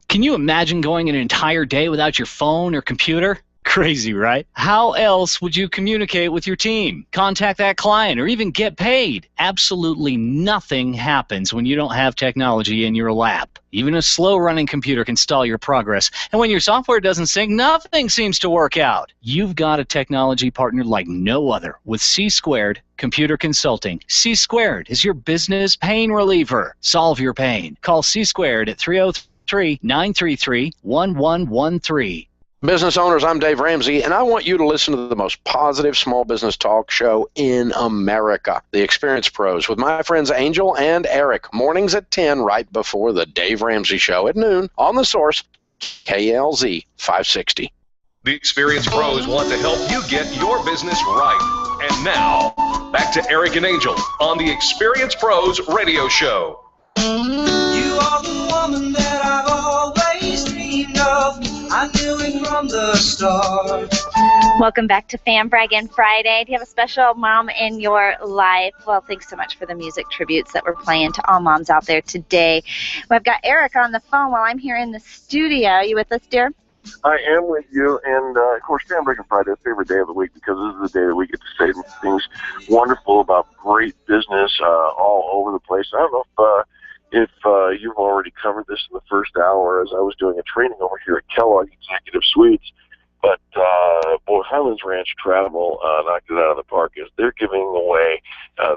Can you imagine going an entire day without your phone or computer? Crazy, right? How else would you communicate with your team, contact that client, or even get paid? Absolutely nothing happens when you don't have technology in your lap. Even a slow-running computer can stall your progress. And when your software doesn't sync, nothing seems to work out. You've got a technology partner like no other with C-Squared Computer Consulting. C-Squared is your business pain reliever. Solve your pain. Call C-Squared at 303-933-1113. Business owners, I'm Dave Ramsey, and I want you to listen to the most positive small business talk show in America, The Experience Pros, with my friends Angel and Eric, mornings at 10 right before the Dave Ramsey Show at noon on The Source, KLZ 560. The Experience Pros want to help you get your business right. And now, back to Eric and Angel on the Experience Pros radio show. You are the woman that I've always dreamed of. I knew it from the start. Welcome back to Fan Braggin Friday. Do you have a special mom in your life? Well, thanks so much for the music tributes that we're playing to all moms out there today. Well, I've got Eric on the phone while I'm here in the studio. Are you with us, dear? I am with you, and of course, Fan Braggin Friday is my favorite day of the week because this is the day that we get to say things wonderful about great business all over the place. I don't know if you've already covered this in the first hour as I was doing a training over here at Kellogg Executive Suites, but boy, Highlands Ranch Travel knocked it out of the park as they're giving away,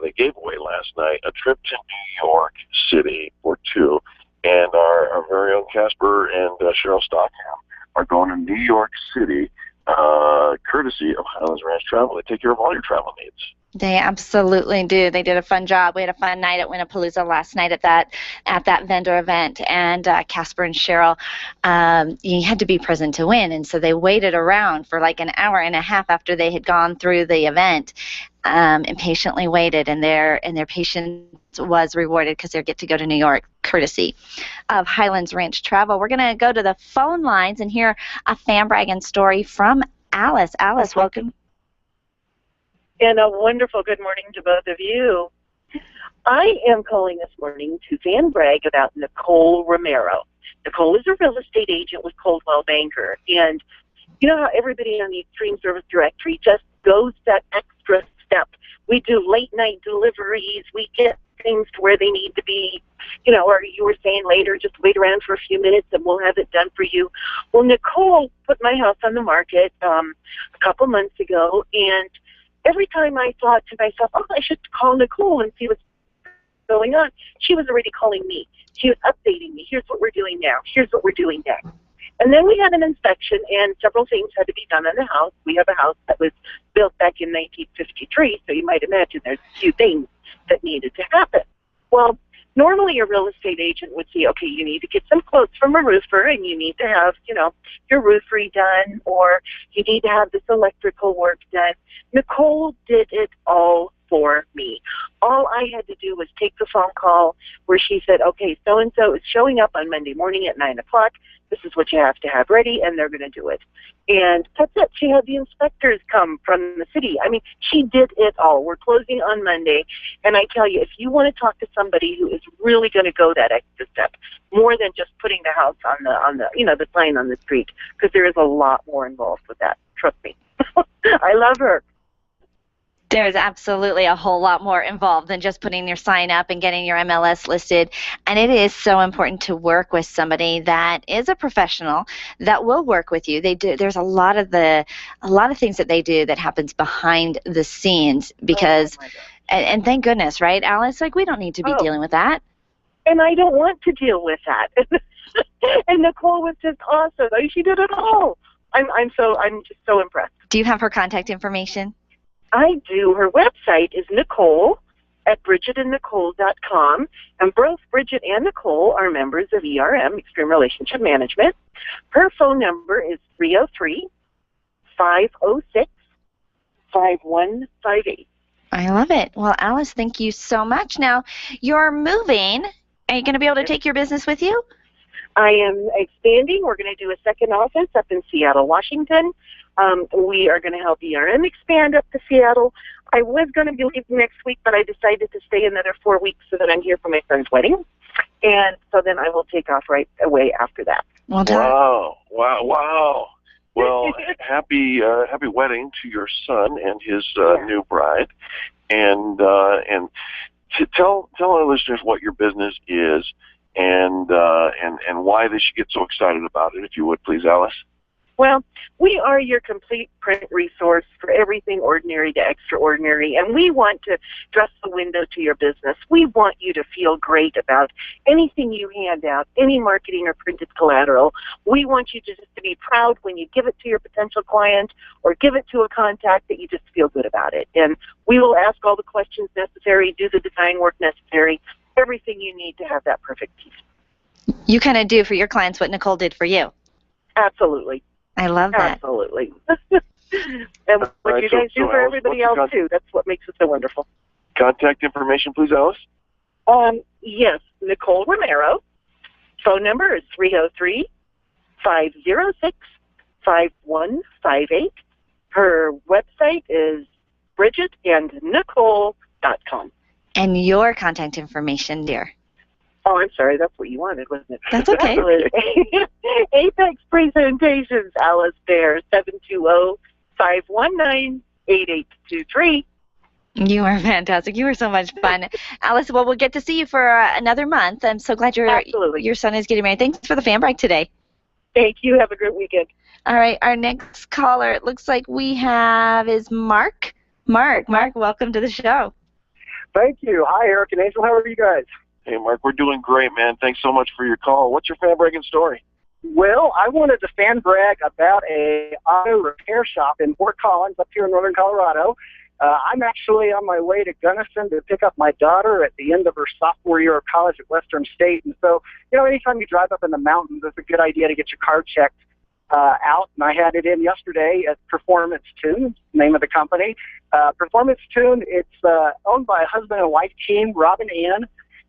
they gave away last night, a trip to New York City for two, and our very own Casper and Cheryl Stockham are going to New York City courtesy of Highlands Ranch Travel. They take care of all your travel needs. They absolutely do. They did a fun job. We had a fun night at Winnapalooza last night at that vendor event, and Casper and Cheryl, you had to be present to win, and so they waited around for like an hour and a half after they had gone through the event, and patiently waited, and their patience was rewarded because they get to go to New York, courtesy of Highlands Ranch Travel. We're going to go to the phone lines and hear a fan bragging story from Alice. Alice, welcome. And a wonderful good morning to both of you. I am calling this morning to fan brag about Nicole Romero. Nicole is a real estate agent with Coldwell Banker. And you know how everybody on the Extreme Service Directory just goes that extra step. We do late night deliveries. We get things to where they need to be. You know, or you were saying later, just wait around for a few minutes and we'll have it done for you. Well, Nicole put my house on the market a couple months ago, and every time I thought to myself, oh, I should call Nicole and see what's going on, she was already calling me. She was updating me. Here's what we're doing now. Here's what we're doing next. And then we had an inspection, and several things had to be done on the house. We have a house that was built back in 1953, so you might imagine there's a few things that needed to happen. Well, normally a real estate agent would say, okay, you need to get some quotes from a roofer, and you need to have, you know, your roof redone, or you need to have this electrical work done. Nicole did it all for me. All I had to do was take the phone call where she said, okay, so-and-so is showing up on Monday morning at 9 o'clock. This is what you have to have ready, and they're going to do it. And that's it. She had the inspectors come from the city. I mean, she did it all. We're closing on Monday, and I tell you, if you want to talk to somebody who is really going to go that extra step, more than just putting the house on the you know, the sign on the street, because there is a lot more involved with that. Trust me. I love her. There's absolutely a whole lot more involved than just putting your sign up and getting your MLS listed. And it is so important to work with somebody that is a professional that will work with you. There's a lot of things that they do that happens behind the scenes because, and thank goodness, right, Alice? Like, we don't need to be dealing with that. And I don't want to deal with that. And Nicole was just awesome. I mean, she did it all. I'm just so impressed. Do you have her contact information? I do. Her website is Nicole at BridgetandNicole.com, and both Bridget and Nicole are members of ERM, Extreme Relationship Management. Her phone number is 303-506-5158. I love it. Well, Alice, thank you so much. Now, you're moving. Are you going to be able to take your business with you? I am expanding. We're going to do a second office up in Seattle, Washington. We are going to help ERM expand up to Seattle. I was going to be leaving next week, but I decided to stay another 4 weeks so that I'm here for my son's wedding. And so then I will take off right away after that. Well done. Wow. Well, happy wedding to your son and his new bride. And to tell our listeners what your business is and why they should get so excited about it, if you would, please, Alice. Well, we are your complete print resource for everything ordinary to extraordinary, and we want to dress the window to your business. We want you to feel great about anything you hand out, any marketing or printed collateral. We want you to just to be proud when you give it to your potential client or give it to a contact that you just feel good about it. And we will ask all the questions necessary, do the design work necessary, everything you need to have that perfect piece. You kind of do for your clients what Nicole did for you. Absolutely. I love that. Absolutely. And what you guys do for everybody else, too. That's what makes it so wonderful. Contact information, please, Alice? Yes, Nicole Romero. Phone number is 303-506-5158. Her website is BridgetandNicole.com. And your contact information, dear? Oh, I'm sorry. That's what you wanted, wasn't it? That's okay. Apex Presentations, Alice Bear, 720-519-8823. You are fantastic. You were so much fun. Alice, well, we'll get to see you for another month. I'm so glad your son is getting married. Thanks for the fan break today. Thank you. Have a great weekend. All right. Our next caller, it looks like we have, is Mark. Mark, welcome to the show. Thank you. Hi, Eric and Angel. How are you guys? Hey, Mark, we're doing great, man. Thanks so much for your call. What's your fan breaking story? Well, I wanted to fan brag about a auto repair shop in Fort Collins up here in northern Colorado. I'm actually on my way to Gunnison to pick up my daughter at the end of her sophomore year of college at Western State. And so, anytime you drive up in the mountains, it's a good idea to get your car checked out. And I had it in yesterday at Performance Tune, name of the company. Performance Tune, it's owned by a husband and wife team, Rob and Ann.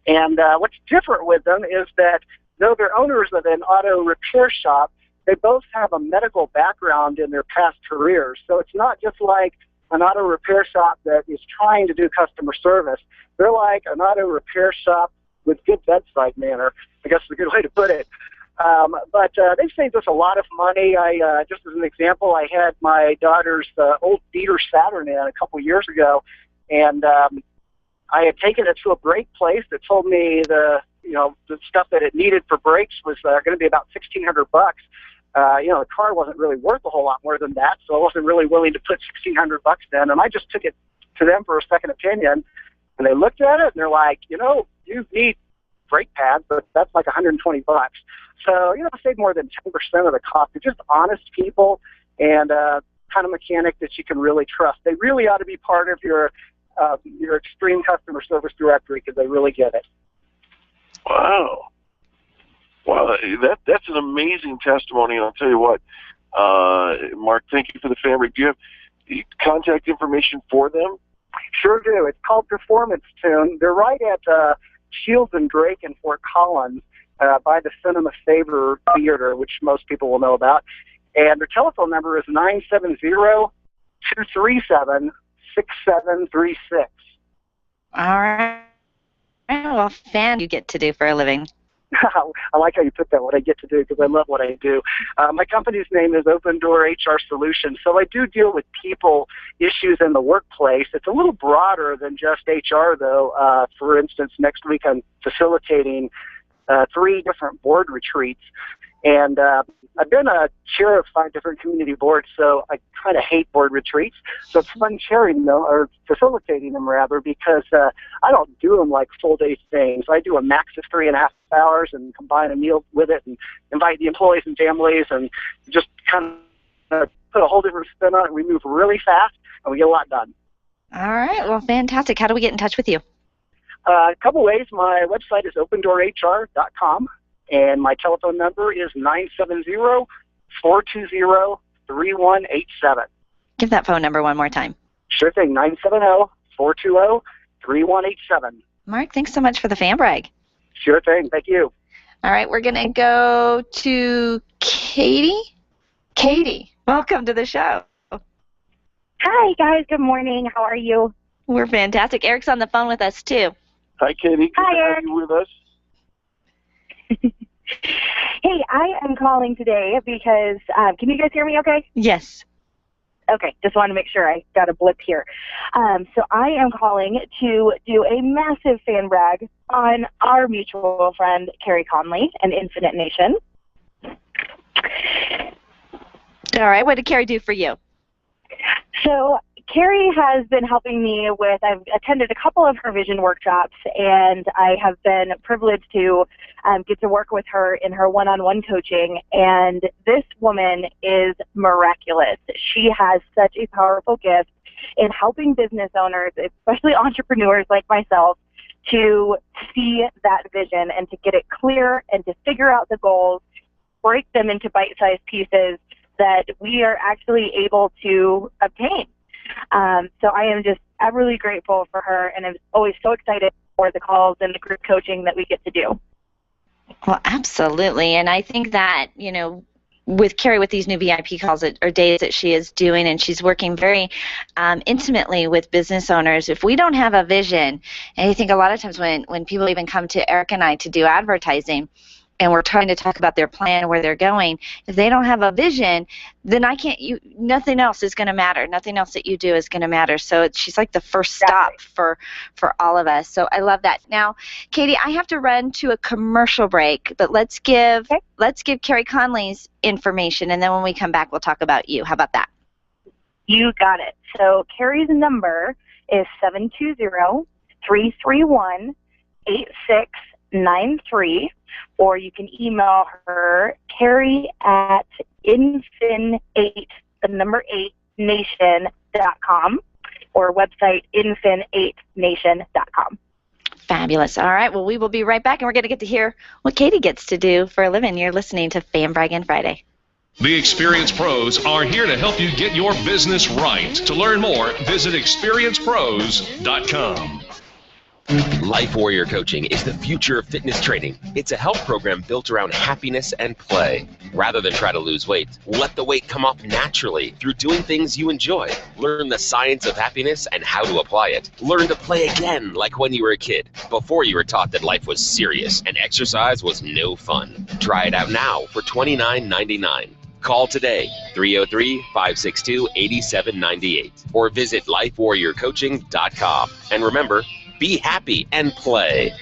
And what's different with them is that though they're owners of an auto repair shop, they both have a medical background in their past careers. So it's not just like an auto repair shop that is trying to do customer service. They're like an auto repair shop with good bedside manner, I guess is a good way to put it. But they've saved us a lot of money. Just as an example, I had my daughter's old beater Saturn in a couple years ago, and I had taken it to a brake place that told me the stuff that it needed for brakes was going to be about $1,600. The car wasn't really worth a whole lot more than that, so I wasn't really willing to put $1,600 in. And I just took it to them for a second opinion, and they looked at it and they're like, you need brake pads, but that's like $120. So save more than 10% of the cost. They're just honest people and kind of mechanic that you can really trust. They really ought to be part of your extreme customer service directory because they really get it. Wow. Wow, that's an amazing testimony, and I'll tell you what, Mark, thank you for the family. Do you have contact information for them? Sure do. It's called Performance Tune. They're right at Shields and Drake in Fort Collins by the Cinema Saver Theater, which most people will know about. And their telephone number is 970-237-6736. All right. Well, fan you get to do for a living. I like how you put that, what I get to do, because I love what I do. My company's name is Open Door HR Solutions, so I do deal with people issues in the workplace. It's a little broader than just HR, though. For instance, next week I'm facilitating 3 different board retreats, and I've been a chair of 5 different community boards, so I kind of hate board retreats. So it's fun chairing them, or facilitating them rather, because I don't do them like full day things. I do a max of 3.5 hours and combine a meal with it and invite the employees and families and just kind of put a whole different spin on it. We move really fast and we get a lot done. All right. Well, fantastic. How do we get in touch with you? A couple ways. My website is opendoorhr.com. And my telephone number is 970-420-3187. Give that phone number one more time. Sure thing, 970-420-3187. Mark, thanks so much for the fan brag. Sure thing, thank you. All right, we're going to go to Katie. Katie, welcome to the show. Hi, guys. Good morning. How are you? We're fantastic. Eric's on the phone with us, too. Hi, Katie. Hi, Good to have Eric. you with us. Hey, I am calling today because, can you guys hear me okay? Yes. Okay, just wanted to make sure I got a blip here. So I am calling to do a massive fan brag on our mutual friend, Carrie Conley and Infinite Nation. All right, what did Carrie do for you? So Carrie has been helping me with, I've attended a couple of her vision workshops, and I have been privileged to get to work with her in her one-on-one coaching, and this woman is miraculous. She has such a powerful gift in helping business owners, especially entrepreneurs like myself, to see that vision and to get it clear and to figure out the goals, break them into bite-sized pieces that we are actually able to obtain. So I'm really grateful for her, and I'm always so excited for the calls and the group coaching that we get to do. Well, absolutely. And I think that, with Carrie, with these new VIP calls or days that she is doing, and she's working very intimately with business owners, if we don't have a vision, and I think a lot of times when people even come to Eric and I to do advertising, and we're trying to talk about their plan, where they're going, if they don't have a vision, then nothing else is going to matter. Nothing else that you do is going to matter. So she's like the first stop for all of us. So I love that. Now, Katie, I have to run to a commercial break, but let's give Carrie Conley's information, and then when we come back, we'll talk about you. How about that? You got it. So Carrie's number is 720-331-86 888-646-9693, or you can email her, Carrie at infin8, the number 8, nation.com, or website infin8nation.com. Fabulous. All right. Well, we will be right back, and we're going to get to hear what Katie gets to do for a living. You're listening to Braggin Friday. The Experience Pros are here to help you get your business right. To learn more, visit experiencepros.com. Life Warrior Coaching is the future of fitness training. It's a health program built around happiness and play. Rather than try to lose weight, let the weight come off naturally through doing things you enjoy. Learn the science of happiness and how to apply it. Learn to play again like when you were a kid, before you were taught that life was serious and exercise was no fun. Try it out now for $29.99. Call today, 303-562-8798, or visit lifewarriorcoaching.com. And remember, be happy and play.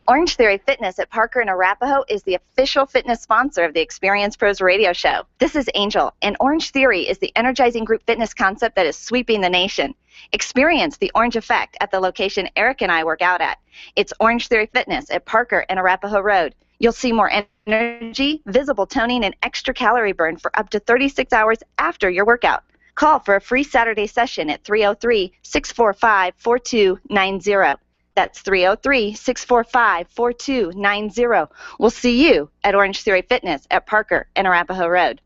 Orange Theory Fitness at Parker and Arapahoe is the official fitness sponsor of the Experience Pros radio show. This is Angel, and Orange Theory is the energizing group fitness concept that is sweeping the nation. Experience the orange effect at the location Eric and I work out at. It's Orange Theory Fitness at Parker and Arapahoe Road. You'll see more energy, visible toning, and extra calorie burn for up to 36 hours after your workout. Call for a free Saturday session at 303-645-4290. That's 303-645-4290. We'll see you at Orange Theory Fitness at Parker and Arapahoe Road.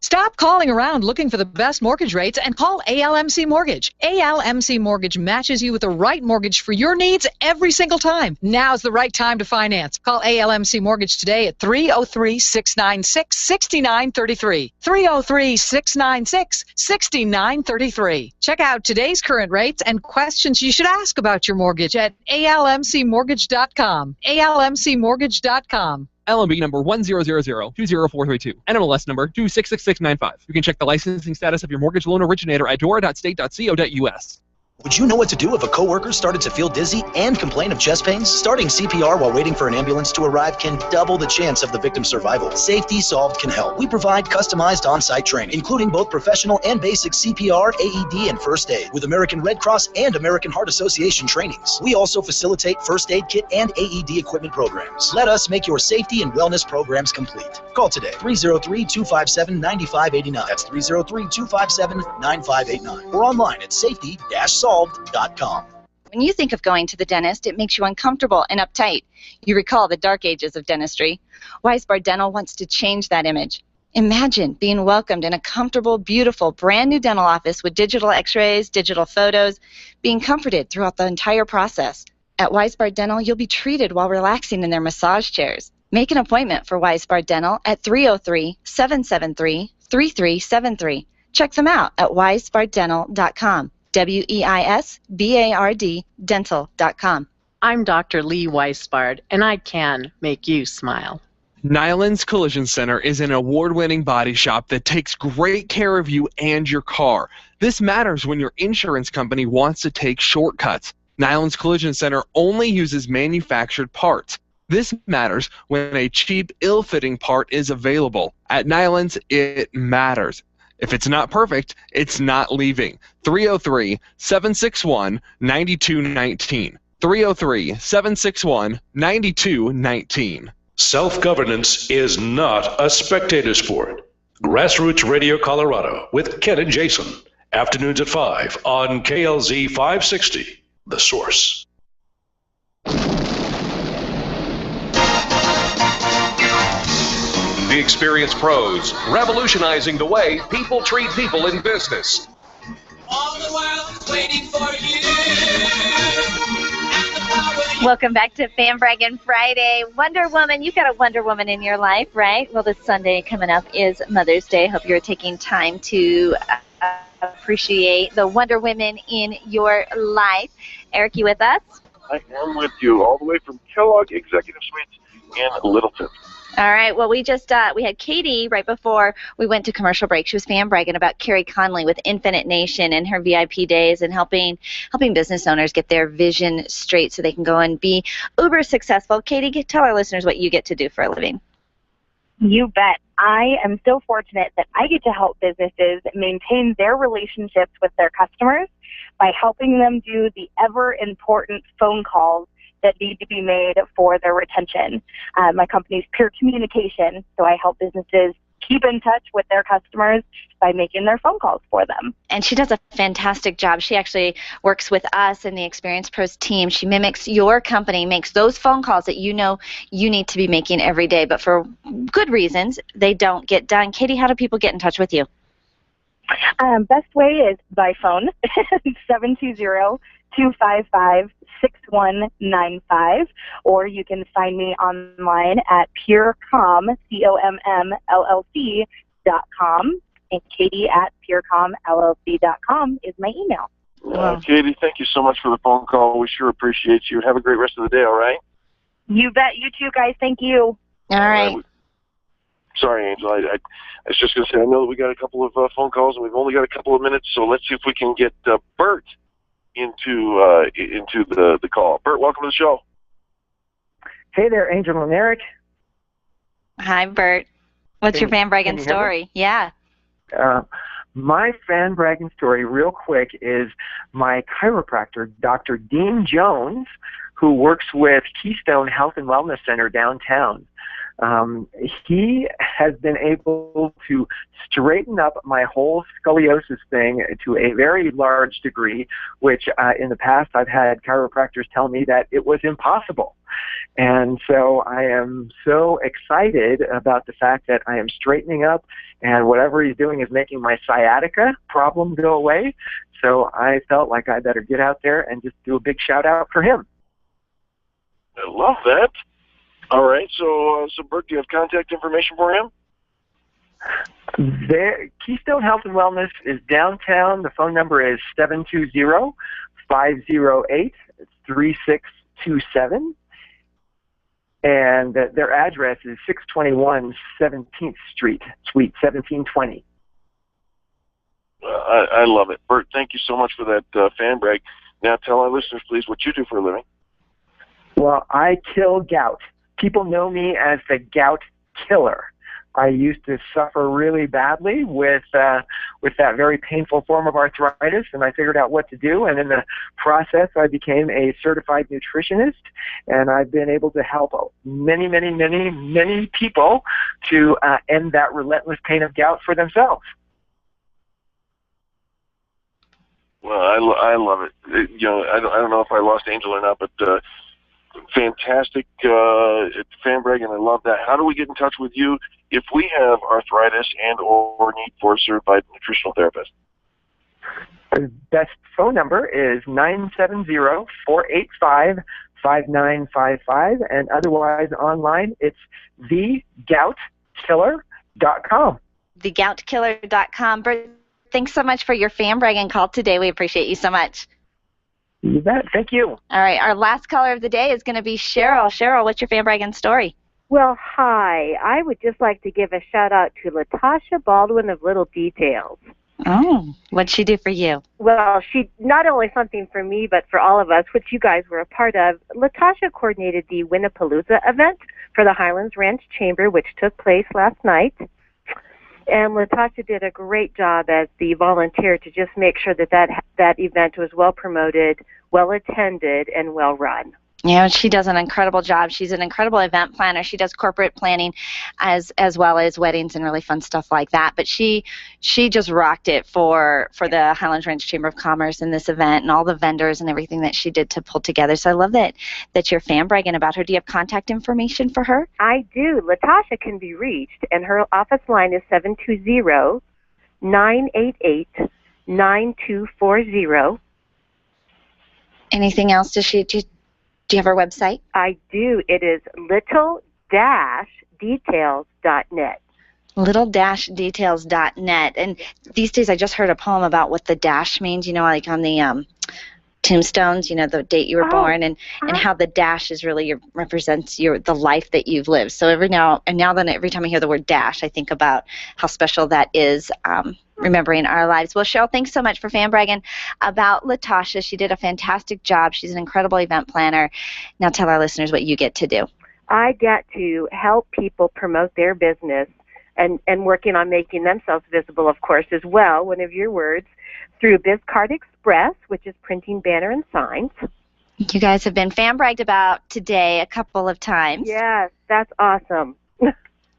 Stop calling around looking for the best mortgage rates and call ALMC Mortgage. ALMC Mortgage matches you with the right mortgage for your needs every single time. Now's the right time to finance. Call ALMC Mortgage today at 303-696-6933. 303-696-6933. Check out today's current rates and questions you should ask about your mortgage at almcmortgage.com. almcmortgage.com. LMB number 100020432, NMLS number 266695. You can check the licensing status of your mortgage loan originator at dora.state.co.us. Would you know what to do if a coworker started to feel dizzy and complain of chest pains? Starting CPR while waiting for an ambulance to arrive can double the chance of the victim's survival. Safety Solved can help. We provide customized on-site training, including both professional and basic CPR, AED, and first aid, with American Red Cross and American Heart Association trainings. We also facilitate first aid kit and AED equipment programs. Let us make your safety and wellness programs complete. Call today, 303-257-9589. That's 303-257-9589. Or online at safety-solved.com. When you think of going to the dentist, it makes you uncomfortable and uptight. You recall the dark ages of dentistry. Weisbard Dental wants to change that image. Imagine being welcomed in a comfortable, beautiful, brand new dental office with digital x-rays, digital photos, being comforted throughout the entire process. At Weisbard Dental, you'll be treated while relaxing in their massage chairs. Make an appointment for Weisbard Dental at 303-773-3373. Check them out at weisbarddental.com. WEISBARD dental.com. I'm Dr. Lee Weisbard, and I can make you smile. Nyland's Collision Center is an award-winning body shop that takes great care of you and your car. This matters when your insurance company wants to take shortcuts. Nyland's Collision Center only uses manufactured parts. This matters when a cheap, ill-fitting part is available. At Nyland's, it matters. If it's not perfect, it's not leaving. 303-761-9219. 303-761-9219. Self-governance is not a spectator sport. Grassroots Radio Colorado with Ken and Jason. Afternoons at 5 on KLZ 560, The Source. The Experience Pros, revolutionizing the way people treat people in business. All the world is waiting for you. Welcome back to Braggin Friday. Wonder Woman, you got a Wonder Woman in your life, right? Well, this Sunday coming up is Mother's Day. Hope you're taking time to appreciate the Wonder Women in your life. Eric, you with us? I am with you all the way from Kellogg Executive Suites in Littleton. All right. Well, we had Katie right before we went to commercial break. She was bragging about Carrie Conley with Infinite Nation and her VIP days and helping business owners get their vision straight so they can go and be uber successful. Katie, tell our listeners what you get to do for a living. You bet. I am so fortunate that I get to help businesses maintain their relationships with their customers by helping them do the ever-important phone calls that need to be made for their retention. My company's Peer Communication, so I help businesses keep in touch with their customers by making their phone calls for them. And she does a fantastic job. She actually works with us and the Experience Pros team. She mimics your company, makes those phone calls that you know you need to be making every day, but for good reasons, they don't get done. Katie, how do people get in touch with you? Best way is by phone, 720-255-6195, or you can find me online at purecom, COMMLLC.com, and Katie at purecomllc.com is my email. Katie, thank you so much for the phone call. We sure appreciate you. Have a great rest of the day, all right? You bet. You too, guys. Thank you. All right. Sorry, Angel. I was just going to say, I know that we got a couple of phone calls, and we've only got a couple of minutes, so let's see if we can get Bert into the call. Bert, welcome to the show. Hey there, Angel and Eric. Hi, Bert. What's your fan bragging story? Yeah. My fan bragging story, real quick, is my chiropractor, Dr. Dean Jones, who works with Keystone Health and Wellness Center downtown. He has been able to straighten up my whole scoliosis thing to a very large degree, which in the past I've had chiropractors tell me that it was impossible. And so I am so excited about the fact that I am straightening up, and whatever he's doing is making my sciatica problem go away. So I felt like I better get out there and just do a big shout out for him. I love that. All right, so Bert, do you have contact information for him? Keystone Health and Wellness is downtown. The phone number is 720-508-3627. And their address is 621 17th Street, Suite 1720. I love it. Bert, thank you so much for that fan brag. Now tell our listeners, please, what you do for a living. Well, I kill gout. People know me as the gout killer. I used to suffer really badly with that very painful form of arthritis, and I figured out what to do. And in the process, I became a certified nutritionist, and I've been able to help many, many, many, many people to end that relentless pain of gout for themselves. Well, I love it. You know, I don't know if I lost Angel or not, but fantastic fan brag, and I love that. How do we get in touch with you if we have arthritis and or need for a certified nutritional therapist? The best phone number is 970-485-5955, and otherwise online it's thegoutkiller.com. Thegoutkiller.com. Bert, thanks so much for your fan bragging call today. We appreciate you so much. You bet. Thank you. All right. Our last caller of the day is going to be Cheryl. Cheryl, what's your fan bragging story? Well, hi. I would just like to give a shout-out to Latasha Baldwin of Little Details. Oh, what'd she do for you? Well, she not only something for me, but for all of us, which you guys were a part of. Latasha coordinated the Winnapalooza event for the Highlands Ranch Chamber, which took place last night. And Latasha did a great job as the volunteer to just make sure that event was well promoted, well attended, and well run. Yeah, she does an incredible job. She's an incredible event planner. She does corporate planning as well as weddings and really fun stuff like that. But she just rocked it for the Highlands Ranch Chamber of Commerce in this event and all the vendors and everything that she did to pull together. So I love that you're fan bragging about her. Do you have contact information for her? I do. Latasha can be reached, and her office line is 720-988-9240. Anything else? Do you have her website? I do. It is little-details.net. Little-details.net. And these days I just heard a poem about what the dash means, like on the tombstones, the date you were born, and how the dash is really represents the life that you've lived. So every time I hear the word dash, I think about how special that is, remembering our lives. Well, Cheryl, thanks so much for fan bragging about Latasha. She did a fantastic job. She's an incredible event planner. Now tell our listeners what you get to do. I get to help people promote their business and working on making themselves visible, of course, as well, one of your words, through BizCard Express, which is printing banner and signs. You guys have been fan bragged about today a couple of times. Yes, that's awesome.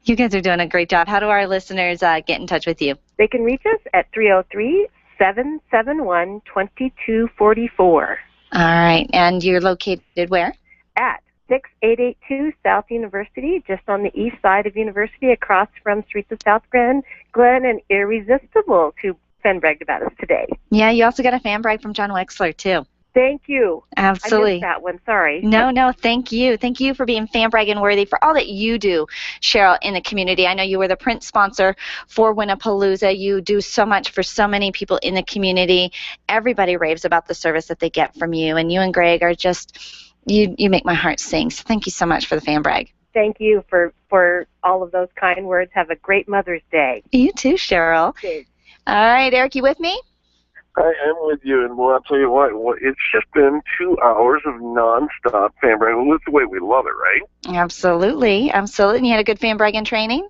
You guys are doing a great job. How do our listeners get in touch with you? They can reach us at 303-771-2244. All right. And you're located where? At 6882 South University, just on the east side of University, across from streets of South Glen, and irresistible to fan bragged about us today. Yeah, you also got a fan brag from John Wexler, too. Thank you. Absolutely. I missed that one. Sorry. No, thank you. Thank you for being fan bragging worthy for all that you do, Cheryl, in the community. I know you were the print sponsor for Winnapalooza. You do so much for so many people in the community. Everybody raves about the service that they get from you, and you and Greg are just, you make my heart sing. So thank you so much for the fan brag. Thank you for all of those kind words. Have a great Mother's Day. You too, Cheryl. Okay. All right, Eric, you with me? I am with you, and well, I'll tell you what, it's just been 2 hours of nonstop fan bragging. That's the way we love it, right? Absolutely. And you had a good fan bragging training?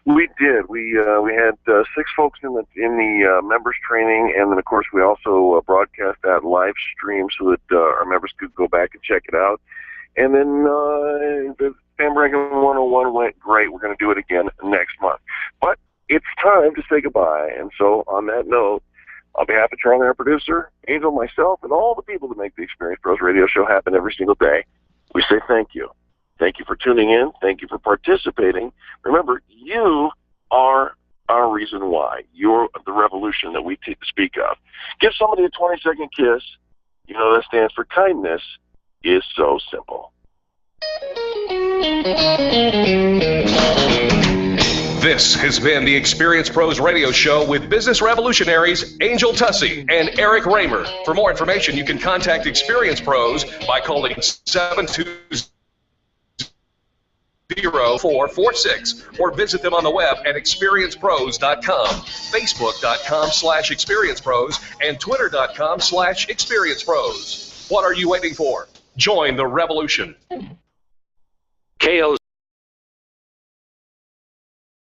We did. We had 6 folks in the members training, and then of course we also broadcast that live stream so that our members could go back and check it out. And then the fan bragging 101 went great. We're going to do it again next month. But it's time to say goodbye, and so on that note, on behalf of Charlie, our producer, Angel, myself, and all the people that make the Experience Pros radio show happen every single day, we say thank you. Thank you for tuning in. Thank you for participating. Remember, you are our reason why. You're the revolution that we speak of. Give somebody a 20-second kiss. You know that stands for kindness. Is so simple. This has been the Experience Pros radio show with business revolutionaries Angel Tussey and Eric Raymer. For more information, you can contact Experience Pros by calling 720-446 or visit them on the web at experiencepros.com, facebook.com/experiencepros, and twitter.com/experiencepros. What are you waiting for? Join the revolution. KLZ